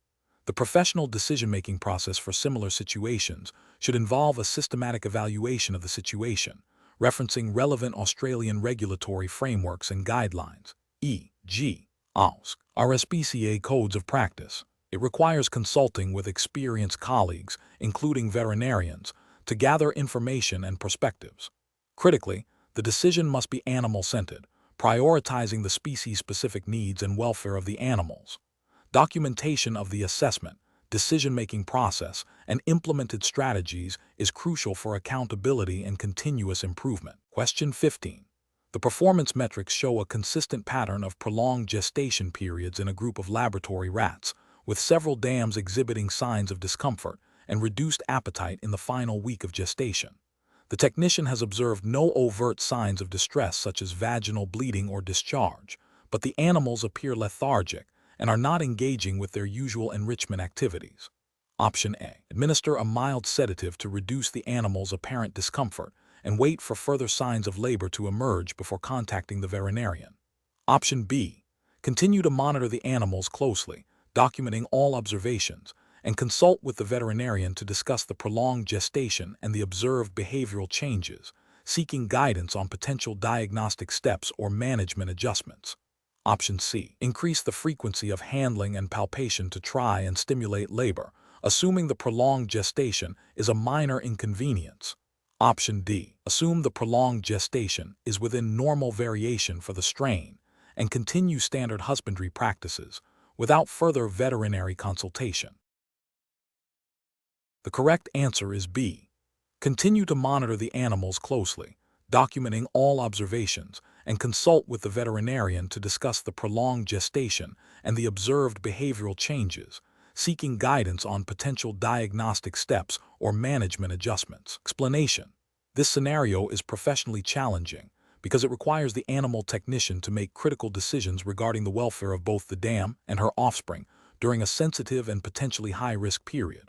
[SPEAKER 1] The professional decision-making process for similar situations should involve a systematic evaluation of the situation, referencing relevant Australian regulatory frameworks and guidelines, e.g., ALSC, RSPCA Codes of Practice. It requires consulting with experienced colleagues, including veterinarians, to gather information and perspectives. Critically, the decision must be animal-centered, prioritizing the species-specific needs and welfare of the animals. Documentation of the assessment, decision-making process, and implemented strategies is crucial for accountability and continuous improvement. Question 15. The performance metrics show a consistent pattern of prolonged gestation periods in a group of laboratory rats, with several dams exhibiting signs of discomfort and reduced appetite in the final week of gestation. The technician has observed no overt signs of distress such as vaginal bleeding or discharge, but the animals appear lethargic and are not engaging with their usual enrichment activities. Option A. Administer a mild sedative to reduce the animal's apparent discomfort and wait for further signs of labor to emerge before contacting the veterinarian. Option B. Continue to monitor the animals closely, documenting all observations, and consult with the veterinarian to discuss the prolonged gestation and the observed behavioral changes, seeking guidance on potential diagnostic steps or management adjustments. Option C. Increase the frequency of handling and palpation to try and stimulate labor, assuming the prolonged gestation is a minor inconvenience. Option D. Assume the prolonged gestation is within normal variation for the strain and continue standard husbandry practices without further veterinary consultation. The correct answer is B. Continue to monitor the animals closely, documenting all observations, and consult with the veterinarian to discuss the prolonged gestation and the observed behavioral changes, seeking guidance on potential diagnostic steps or management adjustments. Explanation: this scenario is professionally challenging because it requires the animal technician to make critical decisions regarding the welfare of both the dam and her offspring during a sensitive and potentially high-risk period.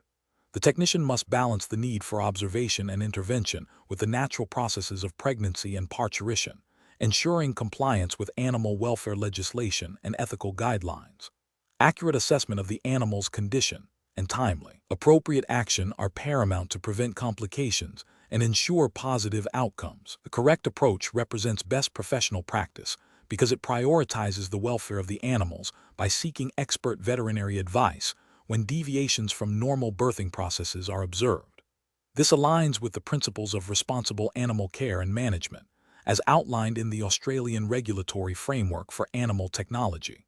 [SPEAKER 1] The technician must balance the need for observation and intervention with the natural processes of pregnancy and parturition, ensuring compliance with animal welfare legislation and ethical guidelines. Accurate assessment of the animal's condition and timely, appropriate action are paramount to prevent complications and ensure positive outcomes. The correct approach represents best professional practice because it prioritizes the welfare of the animals by seeking expert veterinary advice when deviations from normal birthing processes are observed. This aligns with the principles of responsible animal care and management, as outlined in the Australian Regulatory Framework for Animal Technology.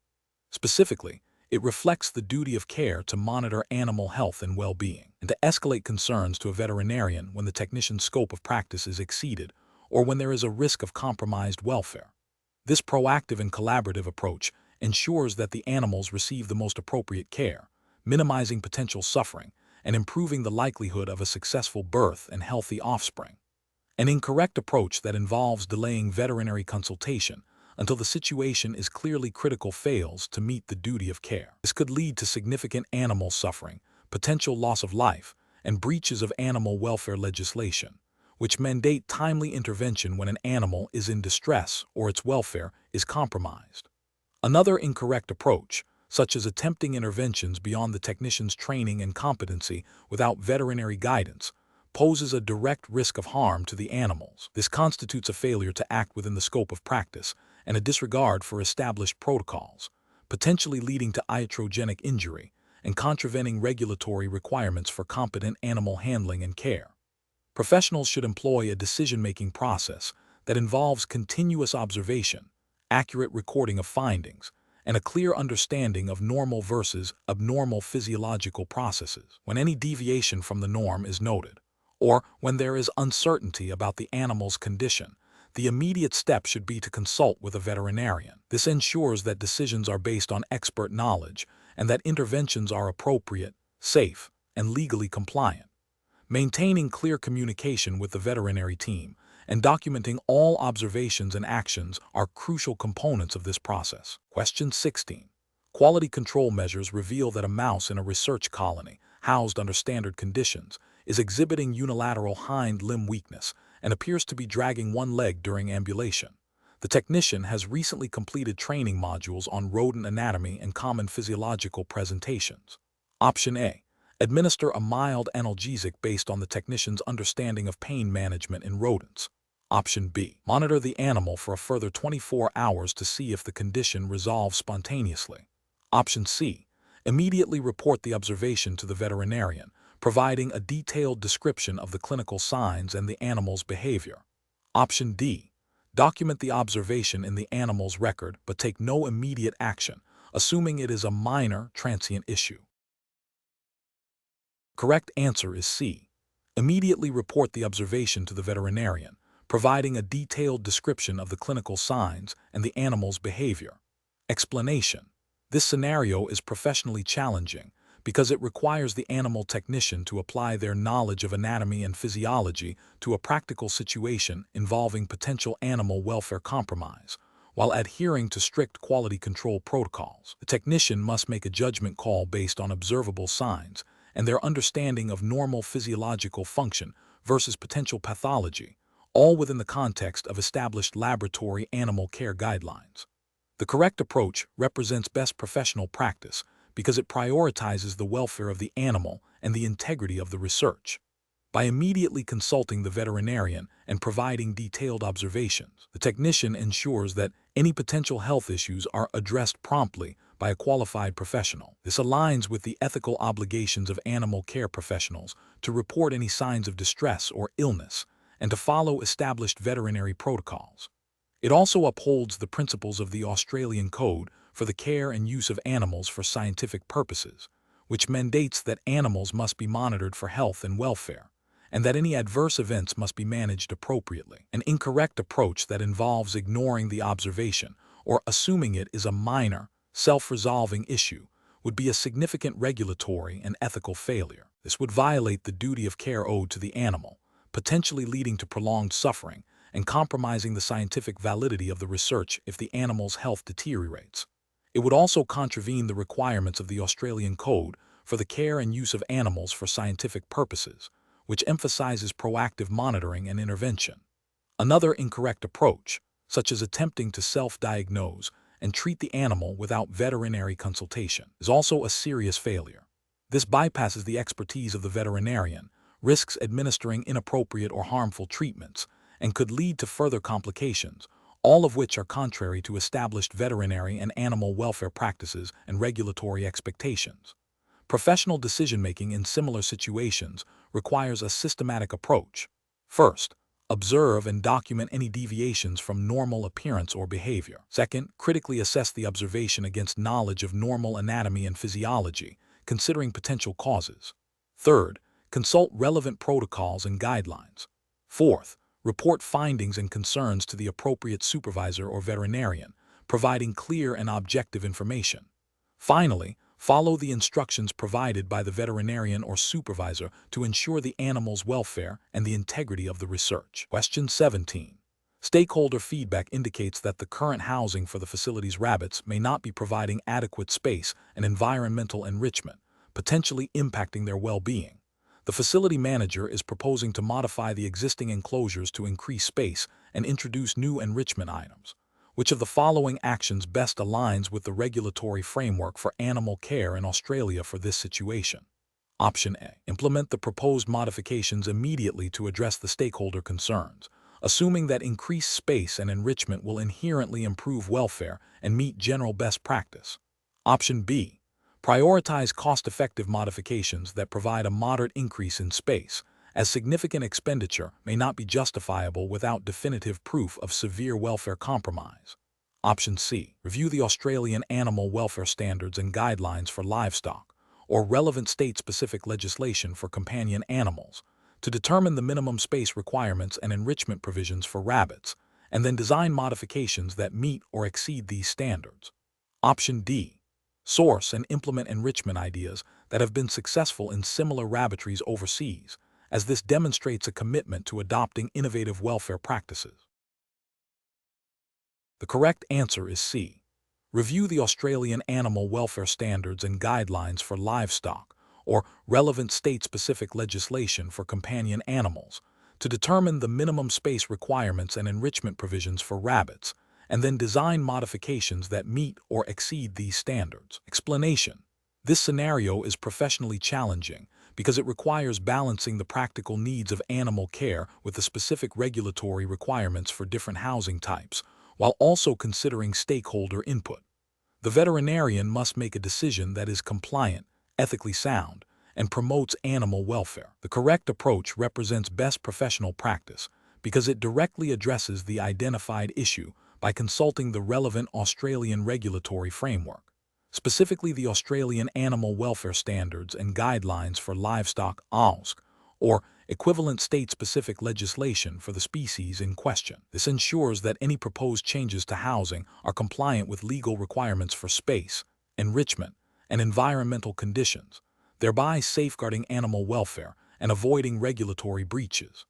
[SPEAKER 1] Specifically, it reflects the duty of care to monitor animal health and well-being, and to escalate concerns to a veterinarian when the technician's scope of practice is exceeded or when there is a risk of compromised welfare. This proactive and collaborative approach ensures that the animals receive the most appropriate care, minimizing potential suffering and improving the likelihood of a successful birth and healthy offspring. An incorrect approach that involves delaying veterinary consultation until the situation is clearly critical fails to meet the duty of care. This could lead to significant animal suffering, potential loss of life, and breaches of animal welfare legislation, which mandate timely intervention when an animal is in distress or its welfare is compromised. Another incorrect approach, such as attempting interventions beyond the technician's training and competency without veterinary guidance, poses a direct risk of harm to the animals. This constitutes a failure to act within the scope of practice and a disregard for established protocols, potentially leading to iatrogenic injury and contravening regulatory requirements for competent animal handling and care. Professionals should employ a decision-making process that involves continuous observation, accurate recording of findings, and a clear understanding of normal versus abnormal physiological processes. When any deviation from the norm is noted, or when there is uncertainty about the animal's condition, the immediate step should be to consult with a veterinarian. This ensures that decisions are based on expert knowledge and that interventions are appropriate, safe, and legally compliant. Maintaining clear communication with the veterinary team and documenting all observations and actions are crucial components of this process. Question 16. Quality control measures reveal that a mouse in a research colony, housed under standard conditions, is exhibiting unilateral hind limb weakness and appears to be dragging one leg during ambulation. The technician has recently completed training modules on rodent anatomy and common physiological presentations. Option A. Administer a mild analgesic based on the technician's understanding of pain management in rodents. Option B. Monitor the animal for a further 24 hours to see if the condition resolves spontaneously. Option C. Immediately report the observation to the veterinarian, providing a detailed description of the clinical signs and the animal's behavior. Option D. Document the observation in the animal's record but take no immediate action, assuming it is a minor, transient issue. Correct answer is C. Immediately report the observation to the veterinarian, providing a detailed description of the clinical signs and the animal's behavior. Explanation: this scenario is professionally challenging because it requires the animal technician to apply their knowledge of anatomy and physiology to a practical situation involving potential animal welfare compromise, while adhering to strict quality control protocols. The technician must make a judgment call based on observable signs and their understanding of normal physiological function versus potential pathology, all within the context of established laboratory animal care guidelines. The correct approach represents best professional practice because it prioritizes the welfare of the animal and the integrity of the research. By immediately consulting the veterinarian and providing detailed observations, the technician ensures that any potential health issues are addressed promptly by a qualified professional. This aligns with the ethical obligations of animal care professionals to report any signs of distress or illness and to follow established veterinary protocols. It also upholds the principles of the Australian Code for the Care and Use of Animals for Scientific Purposes, which mandates that animals must be monitored for health and welfare, and that any adverse events must be managed appropriately. An incorrect approach that involves ignoring the observation or assuming it is a minor, self-resolving issue would be a significant regulatory and ethical failure. This would violate the duty of care owed to the animal, potentially leading to prolonged suffering and compromising the scientific validity of the research if the animal's health deteriorates. It would also contravene the requirements of the Australian Code for the Care and Use of Animals for Scientific Purposes, which emphasizes proactive monitoring and intervention. Another incorrect approach, such as attempting to self-diagnose and treat the animal without veterinary consultation, is also a serious failure. This bypasses the expertise of the veterinarian, risks administering inappropriate or harmful treatments, and could lead to further complications, all of which are contrary to established veterinary and animal welfare practices and regulatory expectations. Professional decision-making in similar situations requires a systematic approach. First, observe and document any deviations from normal appearance or behavior. Second, critically assess the observation against knowledge of normal anatomy and physiology, considering potential causes. Third, consult relevant protocols and guidelines. Fourth, report findings and concerns to the appropriate supervisor or veterinarian, providing clear and objective information. Finally, follow the instructions provided by the veterinarian or supervisor to ensure the animal's welfare and the integrity of the research. Question 17. Stakeholder feedback indicates that the current housing for the facility's rabbits may not be providing adequate space and environmental enrichment, potentially impacting their well-being. The facility manager is proposing to modify the existing enclosures to increase space and introduce new enrichment items. Which of the following actions best aligns with the regulatory framework for animal care in Australia for this situation? Option A. Implement the proposed modifications immediately to address the stakeholder concerns, assuming that increased space and enrichment will inherently improve welfare and meet general best practice. Option B. Prioritize cost-effective modifications that provide a moderate increase in space, as significant expenditure may not be justifiable without definitive proof of severe welfare compromise. Option C. Review the Australian Animal Welfare Standards and Guidelines for Livestock, or relevant state-specific legislation for companion animals, to determine the minimum space requirements and enrichment provisions for rabbits, and then design modifications that meet or exceed these standards. Option D. Source and implement enrichment ideas that have been successful in similar rabbitries overseas, as this demonstrates a commitment to adopting innovative welfare practices. The correct answer is C. Review the Australian Animal Welfare Standards and Guidelines for Livestock, or relevant state-specific legislation for companion animals, to determine the minimum space requirements and enrichment provisions for rabbits, and then design modifications that meet or exceed these standards. Explanation. This scenario is professionally challenging because it requires balancing the practical needs of animal care with the specific regulatory requirements for different housing types, while also considering stakeholder input. The veterinarian must make a decision that is compliant, ethically sound, and promotes animal welfare. The correct approach represents best professional practice because it directly addresses the identified issue by consulting the relevant Australian regulatory framework, specifically the Australian Animal Welfare Standards and Guidelines for Livestock (AWSC), or equivalent state-specific legislation for the species in question. This ensures that any proposed changes to housing are compliant with legal requirements for space, enrichment, and environmental conditions, thereby safeguarding animal welfare and avoiding regulatory breaches.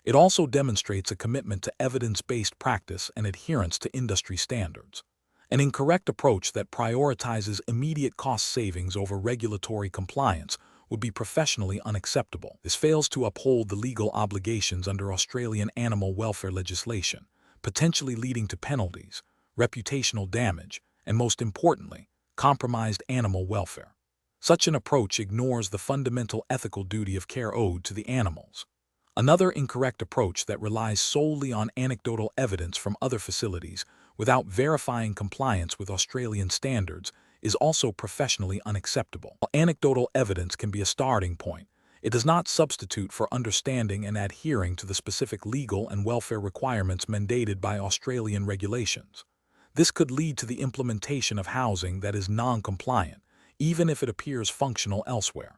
[SPEAKER 1] It also demonstrates a commitment to evidence-based practice and adherence to industry standards. An incorrect approach that prioritizes immediate cost savings over regulatory compliance would be professionally unacceptable. This fails to uphold the legal obligations under Australian animal welfare legislation, potentially leading to penalties, reputational damage, and most importantly, compromised animal welfare. Such an approach ignores the fundamental ethical duty of care owed to the animals. Another incorrect approach that relies solely on anecdotal evidence from other facilities without verifying compliance with Australian standards is also professionally unacceptable. While anecdotal evidence can be a starting point, It does not substitute for understanding and adhering to the specific legal and welfare requirements mandated by Australian regulations. This could lead to the implementation of housing that is non-compliant, even if it appears functional elsewhere.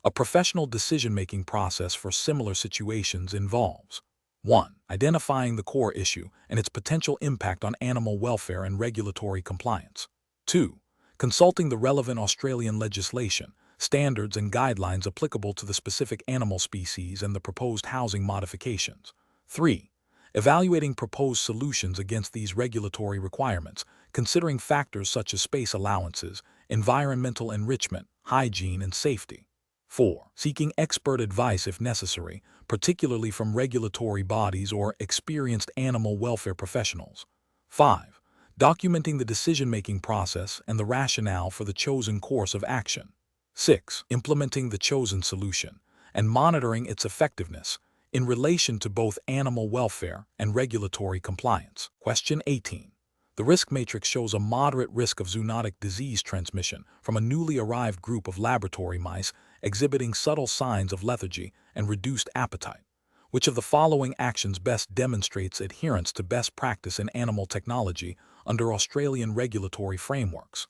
[SPEAKER 1] A professional decision-making process for similar situations involves 1. Identifying the core issue and its potential impact on animal welfare and regulatory compliance. 2. Consulting the relevant Australian legislation, standards and guidelines applicable to the specific animal species and the proposed housing modifications. 3. Evaluating proposed solutions against these regulatory requirements, considering factors such as space allowances, environmental enrichment, hygiene, and safety. 4. Seeking expert advice if necessary, particularly from regulatory bodies or experienced animal welfare professionals. 5. Documenting the decision-making process and the rationale for the chosen course of action. 6. Implementing the chosen solution and monitoring its effectiveness in relation to both animal welfare and regulatory compliance. Question 18. The risk matrix shows a moderate risk of zoonotic disease transmission from a newly arrived group of laboratory mice exhibiting subtle signs of lethargy and reduced appetite. Which of the following actions best demonstrates adherence to best practice in animal technology under Australian regulatory frameworks?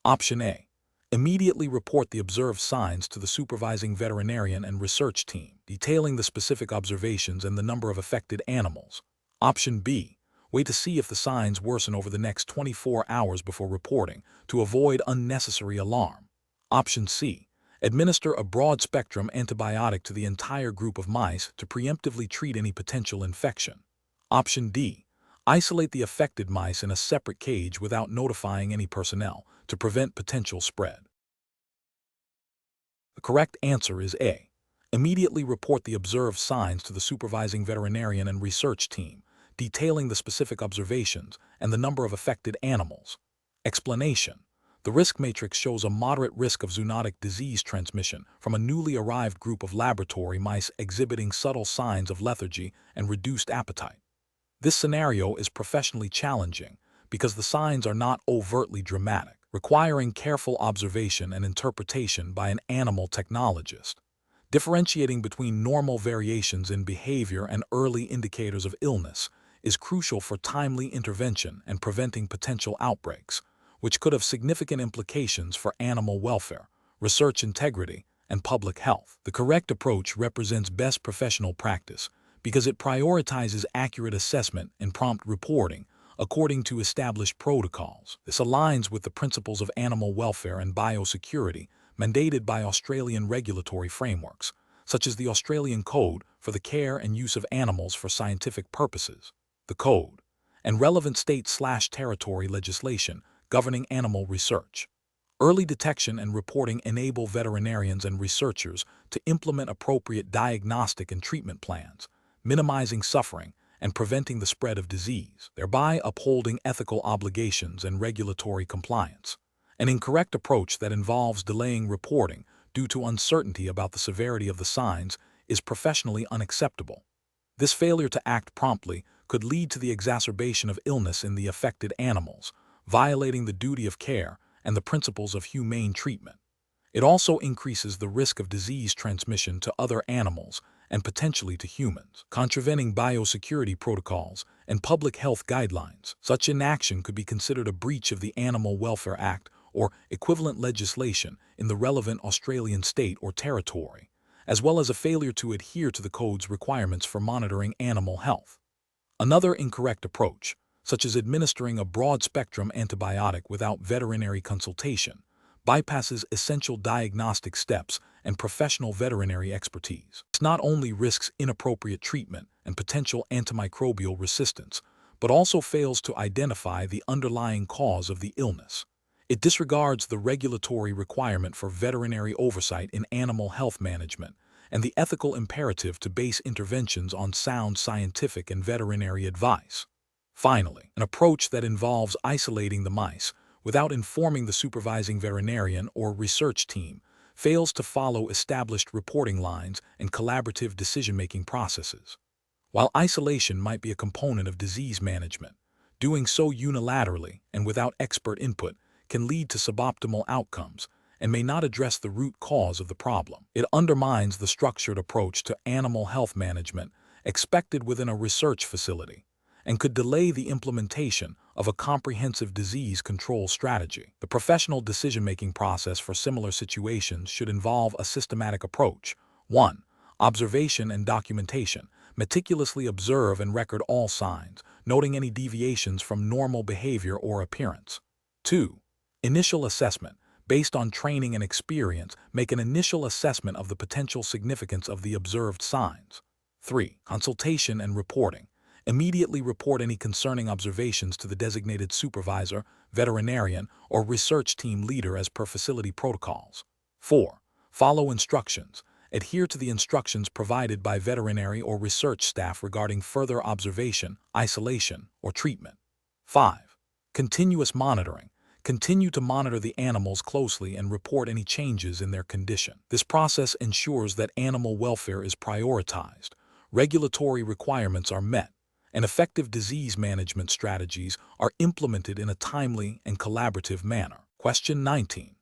[SPEAKER 1] Option A. Immediately report the observed signs to the supervising veterinarian and research team, detailing the specific observations and the number of affected animals. Option B. Wait to see if the signs worsen over the next 24 hours before reporting to avoid unnecessary alarm. Option C. Administer a broad-spectrum antibiotic to the entire group of mice to preemptively treat any potential infection. Option D. Isolate the affected mice in a separate cage without notifying any personnel to prevent potential spread. The correct answer is A. Immediately report the observed signs to the supervising veterinarian and research team, detailing the specific observations and the number of affected animals. Explanation. The risk matrix shows a moderate risk of zoonotic disease transmission from a newly arrived group of laboratory mice exhibiting subtle signs of lethargy and reduced appetite. This scenario is professionally challenging because the signs are not overtly dramatic, requiring careful observation and interpretation by an animal technologist. Differentiating between normal variations in behavior and early indicators of illness is crucial for timely intervention and preventing potential outbreaks, which could have significant implications for animal welfare, research integrity, and public health. The correct approach represents best professional practice because it prioritizes accurate assessment and prompt reporting according to established protocols. This aligns with the principles of animal welfare and biosecurity mandated by Australian regulatory frameworks, such as the Australian Code for the Care and Use of Animals for Scientific Purposes, the Code, and relevant state/territory legislation governing animal research. Early detection and reporting enable veterinarians and researchers to implement appropriate diagnostic and treatment plans, minimizing suffering and preventing the spread of disease, thereby upholding ethical obligations and regulatory compliance. An incorrect approach that involves delaying reporting due to uncertainty about the severity of the signs is professionally unacceptable. This failure to act promptly could lead to the exacerbation of illness in the affected animals, violating the duty of care and the principles of humane treatment. It also increases the risk of disease transmission to other animals and potentially to humans, contravening biosecurity protocols and public health guidelines. Such inaction could be considered a breach of the Animal Welfare Act or equivalent legislation in the relevant Australian state or territory, as well as a failure to adhere to the code's requirements for monitoring animal health. Another incorrect approach, such as administering a broad-spectrum antibiotic without veterinary consultation, bypasses essential diagnostic steps and professional veterinary expertise. This not only risks inappropriate treatment and potential antimicrobial resistance, but also fails to identify the underlying cause of the illness. It disregards the regulatory requirement for veterinary oversight in animal health management and the ethical imperative to base interventions on sound scientific and veterinary advice. Finally, an approach that involves isolating the mice without informing the supervising veterinarian or research team fails to follow established reporting lines and collaborative decision-making processes. While isolation might be a component of disease management, doing so unilaterally and without expert input can lead to suboptimal outcomes and may not address the root cause of the problem. It undermines the structured approach to animal health management expected within a research facility, and could delay the implementation of a comprehensive disease control strategy. The professional decision-making process for similar situations should involve a systematic approach. 1. Observation and documentation. Meticulously observe and record all signs, noting any deviations from normal behavior or appearance. 2. Initial assessment. Based on training and experience, make an initial assessment of the potential significance of the observed signs. 3. Consultation and reporting. Immediately report any concerning observations to the designated supervisor, veterinarian, or research team leader as per facility protocols. 4. Follow instructions. Adhere to the instructions provided by veterinary or research staff regarding further observation, isolation, or treatment. 5. Continuous monitoring. Continue to monitor the animals closely and report any changes in their condition. This process ensures that animal welfare is prioritized, regulatory requirements are met, and effective disease management strategies are implemented in a timely and collaborative manner. Question 19.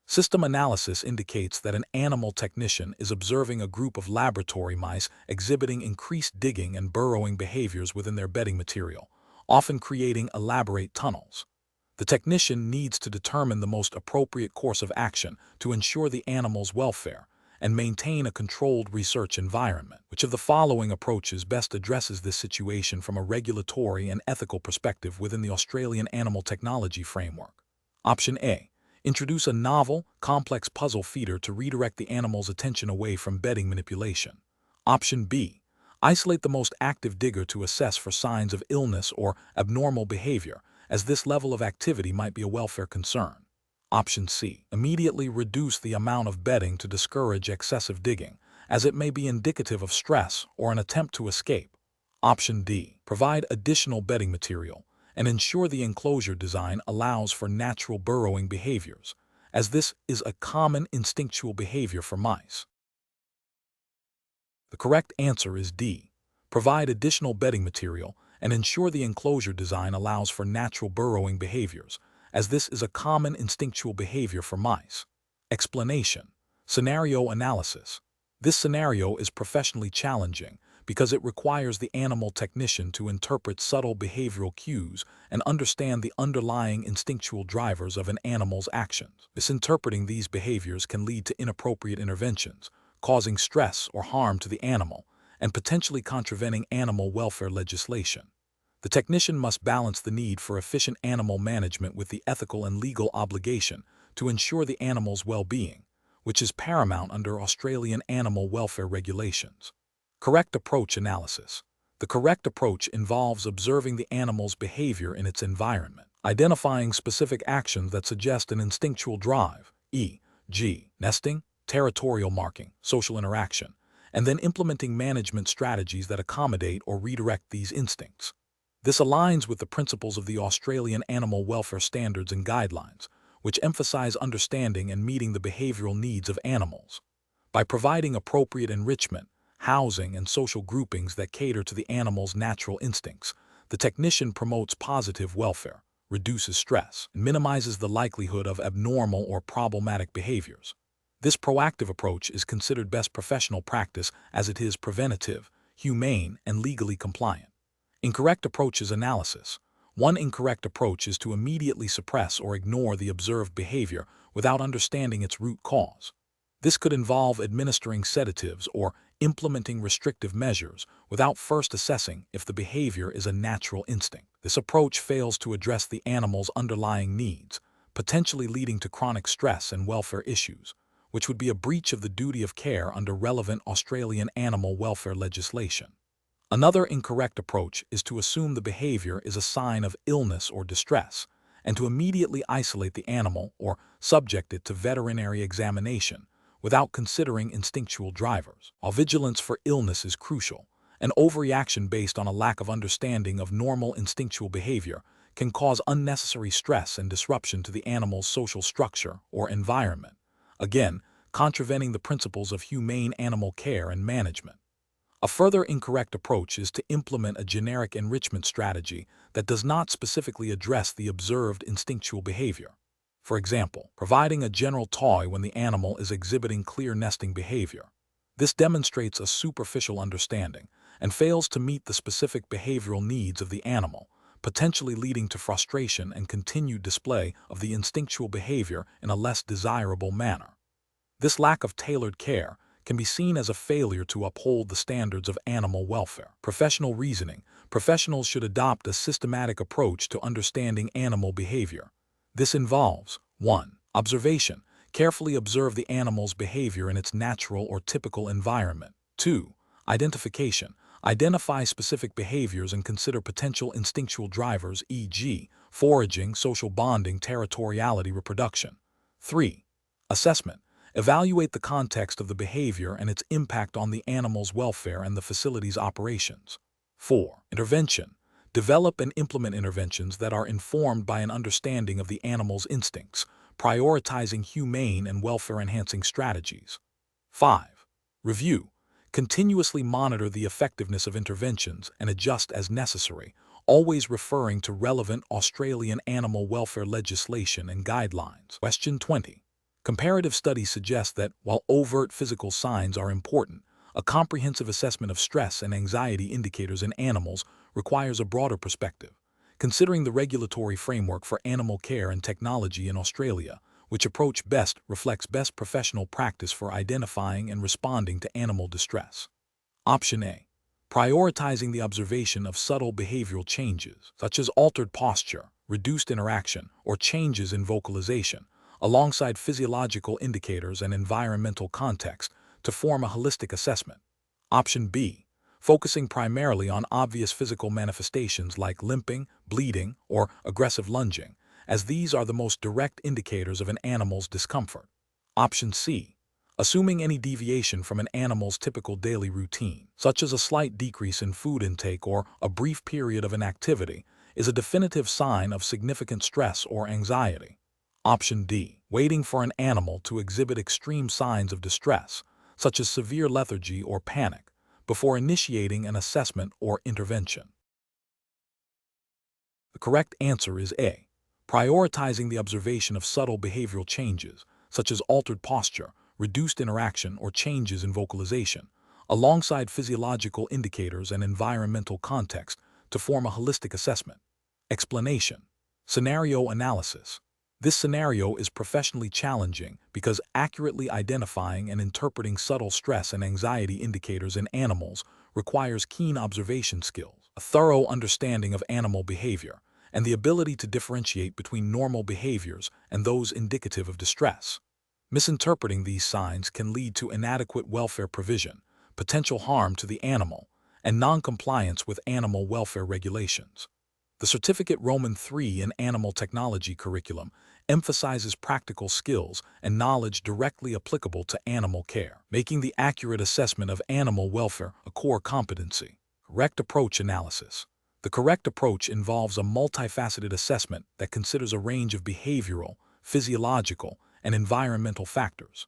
[SPEAKER 1] System analysis indicates that an animal technician is observing a group of laboratory mice exhibiting increased digging and burrowing behaviors within their bedding material, often creating elaborate tunnels. The technician needs to determine the most appropriate course of action to ensure the animal's welfare and maintain a controlled research environment. Which of the following approaches best addresses this situation from a regulatory and ethical perspective within the Australian Animal Technology Framework? Option A. Introduce a novel, complex puzzle feeder to redirect the animal's attention away from bedding manipulation. Option B. Isolate the most active digger to assess for signs of illness or abnormal behavior, as this level of activity might be a welfare concern. Option C. Immediately reduce the amount of bedding to discourage excessive digging, as it may be indicative of stress or an attempt to escape. Option D. Provide additional bedding material and ensure the enclosure design allows for natural burrowing behaviors, as this is a common instinctual behavior for mice. The correct answer is D. Provide additional bedding material and ensure the enclosure design allows for natural burrowing behaviors, as this is a common instinctual behavior for mice. Explanation. Scenario analysis. This scenario is professionally challenging because it requires the animal technician to interpret subtle behavioral cues and understand the underlying instinctual drivers of an animal's actions. Misinterpreting these behaviors can lead to inappropriate interventions, causing stress or harm to the animal, and potentially contravening animal welfare legislation. The technician must balance the need for efficient animal management with the ethical and legal obligation to ensure the animal's well-being, which is paramount under Australian animal welfare regulations. Correct approach analysis. The correct approach involves observing the animal's behavior in its environment, identifying specific actions that suggest an instinctual drive, e.g., nesting, territorial marking, social interaction, and then implementing management strategies that accommodate or redirect these instincts. This aligns with the principles of the Australian Animal Welfare Standards and Guidelines, which emphasize understanding and meeting the behavioral needs of animals. By providing appropriate enrichment, housing, and social groupings that cater to the animal's natural instincts, the technician promotes positive welfare, reduces stress, and minimizes the likelihood of abnormal or problematic behaviors. This proactive approach is considered best professional practice as it is preventative, humane, and legally compliant. Incorrect approaches analysis. One incorrect approach is to immediately suppress or ignore the observed behavior without understanding its root cause. This could involve administering sedatives or implementing restrictive measures without first assessing if the behavior is a natural instinct. This approach fails to address the animal's underlying needs, potentially leading to chronic stress and welfare issues, which would be a breach of the duty of care under relevant Australian animal welfare legislation. Another incorrect approach is to assume the behavior is a sign of illness or distress, and to immediately isolate the animal or subject it to veterinary examination without considering instinctual drivers. While vigilance for illness is crucial, an overreaction based on a lack of understanding of normal instinctual behavior can cause unnecessary stress and disruption to the animal's social structure or environment, again, contravening the principles of humane animal care and management. A further incorrect approach is to implement a generic enrichment strategy that does not specifically address the observed instinctual behavior. For example, providing a general toy when the animal is exhibiting clear nesting behavior. This demonstrates a superficial understanding and fails to meet the specific behavioral needs of the animal, potentially leading to frustration and continued display of the instinctual behavior in a less desirable manner. This lack of tailored care can be seen as a failure to uphold the standards of animal welfare. Professional reasoning. Professionals should adopt a systematic approach to understanding animal behavior. This involves 1. Observation. Carefully observe the animal's behavior in its natural or typical environment. 2. Identification. Identify specific behaviors and consider potential instinctual drivers, e.g., foraging, social bonding, territoriality, reproduction. 3. Assessment. Evaluate the context of the behavior and its impact on the animal's welfare and the facility's operations. 4. Intervention. Develop and implement interventions that are informed by an understanding of the animal's instincts, prioritizing humane and welfare-enhancing strategies. 5. Review. Continuously monitor the effectiveness of interventions and adjust as necessary, always referring to relevant Australian animal welfare legislation and guidelines. Question 20. Comparative studies suggest that, while overt physical signs are important, a comprehensive assessment of stress and anxiety indicators in animals requires a broader perspective. Considering the regulatory framework for animal care and technology in Australia, which approach best reflects best professional practice for identifying and responding to animal distress? Option A. Prioritizing the observation of subtle behavioral changes, such as altered posture, reduced interaction, or changes in vocalization, alongside physiological indicators and environmental context to form a holistic assessment. Option B. Focusing primarily on obvious physical manifestations like limping, bleeding, or aggressive lunging, as these are the most direct indicators of an animal's discomfort. Option C. Assuming any deviation from an animal's typical daily routine, such as a slight decrease in food intake or a brief period of inactivity, is a definitive sign of significant stress or anxiety. Option D. Waiting for an animal to exhibit extreme signs of distress, such as severe lethargy or panic, before initiating an assessment or intervention. The correct answer is A. Prioritizing the observation of subtle behavioral changes, such as altered posture, reduced interaction, or changes in vocalization, alongside physiological indicators and environmental context to form a holistic assessment. Explanation. Scenario analysis. This scenario is professionally challenging because accurately identifying and interpreting subtle stress and anxiety indicators in animals requires keen observation skills, a thorough understanding of animal behavior, and the ability to differentiate between normal behaviors and those indicative of distress. Misinterpreting these signs can lead to inadequate welfare provision, potential harm to the animal, and non-compliance with animal welfare regulations. The Certificate Roman III in Animal Technology curriculum emphasizes practical skills and knowledge directly applicable to animal care, making the accurate assessment of animal welfare a core competency. Correct approach analysis. The correct approach involves a multifaceted assessment that considers a range of behavioral, physiological, and environmental factors.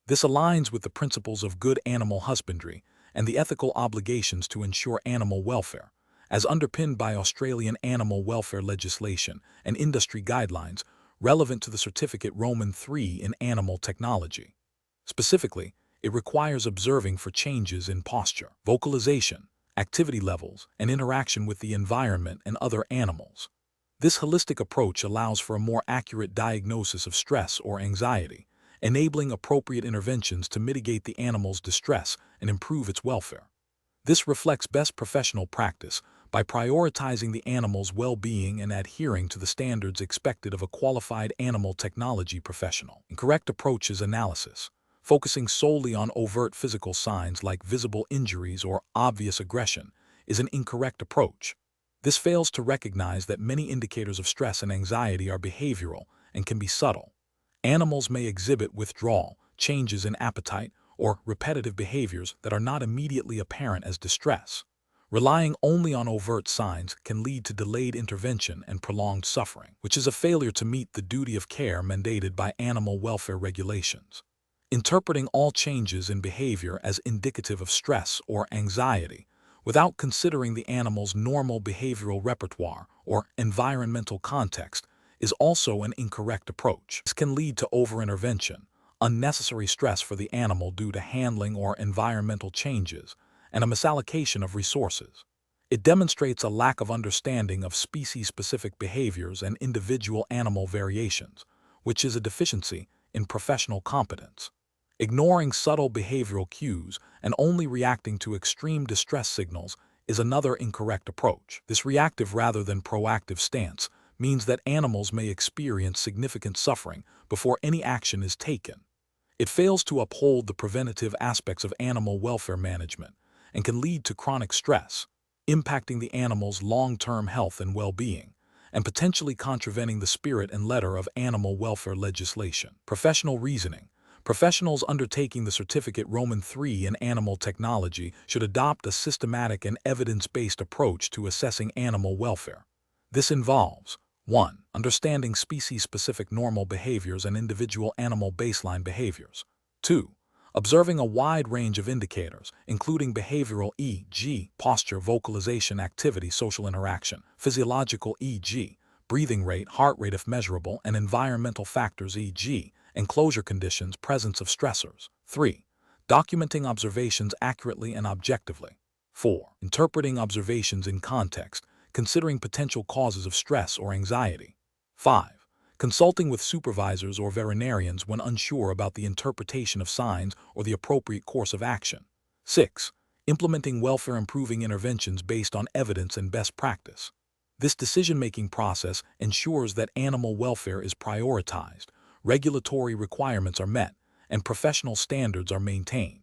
[SPEAKER 1] This aligns with the principles of good animal husbandry and the ethical obligations to ensure animal welfare, as underpinned by Australian animal welfare legislation and industry guidelines relevant to the Certificate Roman III in Animal Technology. Specifically, it requires observing for changes in posture, vocalization, activity levels, and interaction with the environment and other animals. This holistic approach allows for a more accurate diagnosis of stress or anxiety, enabling appropriate interventions to mitigate the animal's distress and improve its welfare. This reflects best professional practice by prioritizing the animal's well-being and adhering to the standards expected of a qualified animal technology professional. Incorrect approach is analysis. Focusing solely on overt physical signs like visible injuries or obvious aggression is an incorrect approach. This fails to recognize that many indicators of stress and anxiety are behavioral and can be subtle. Animals may exhibit withdrawal, changes in appetite, or repetitive behaviors that are not immediately apparent as distress. Relying only on overt signs can lead to delayed intervention and prolonged suffering, which is a failure to meet the duty of care mandated by animal welfare regulations. Interpreting all changes in behavior as indicative of stress or anxiety, without considering the animal's normal behavioral repertoire or environmental context, is also an incorrect approach. This can lead to over-intervention, unnecessary stress for the animal due to handling or environmental changes, and a misallocation of resources. It demonstrates a lack of understanding of species-specific behaviors and individual animal variations, which is a deficiency in professional competence. Ignoring subtle behavioral cues and only reacting to extreme distress signals is another incorrect approach. This reactive rather than proactive stance means that animals may experience significant suffering before any action is taken. It fails to uphold the preventative aspects of animal welfare management and can lead to chronic stress, impacting the animal's long-term health and well-being, and potentially contravening the spirit and letter of animal welfare legislation. Professional reasoning. Professionals undertaking the Certificate Roman III in animal technology should adopt a systematic and evidence-based approach to assessing animal welfare. This involves 1. Understanding species-specific normal behaviors and individual animal baseline behaviors. 2. Observing a wide range of indicators, including behavioral e.g., posture, vocalization, activity, social interaction, physiological e.g., breathing rate, heart rate if measurable, and environmental factors e.g., enclosure conditions, presence of stressors. 3. Documenting observations accurately and objectively. 4. Interpreting observations in context, considering potential causes of stress or anxiety. 5. Consulting with supervisors or veterinarians when unsure about the interpretation of signs or the appropriate course of action. 6. Implementing welfare-improving interventions based on evidence and best practice. This decision-making process ensures that animal welfare is prioritized, regulatory requirements are met, and professional standards are maintained.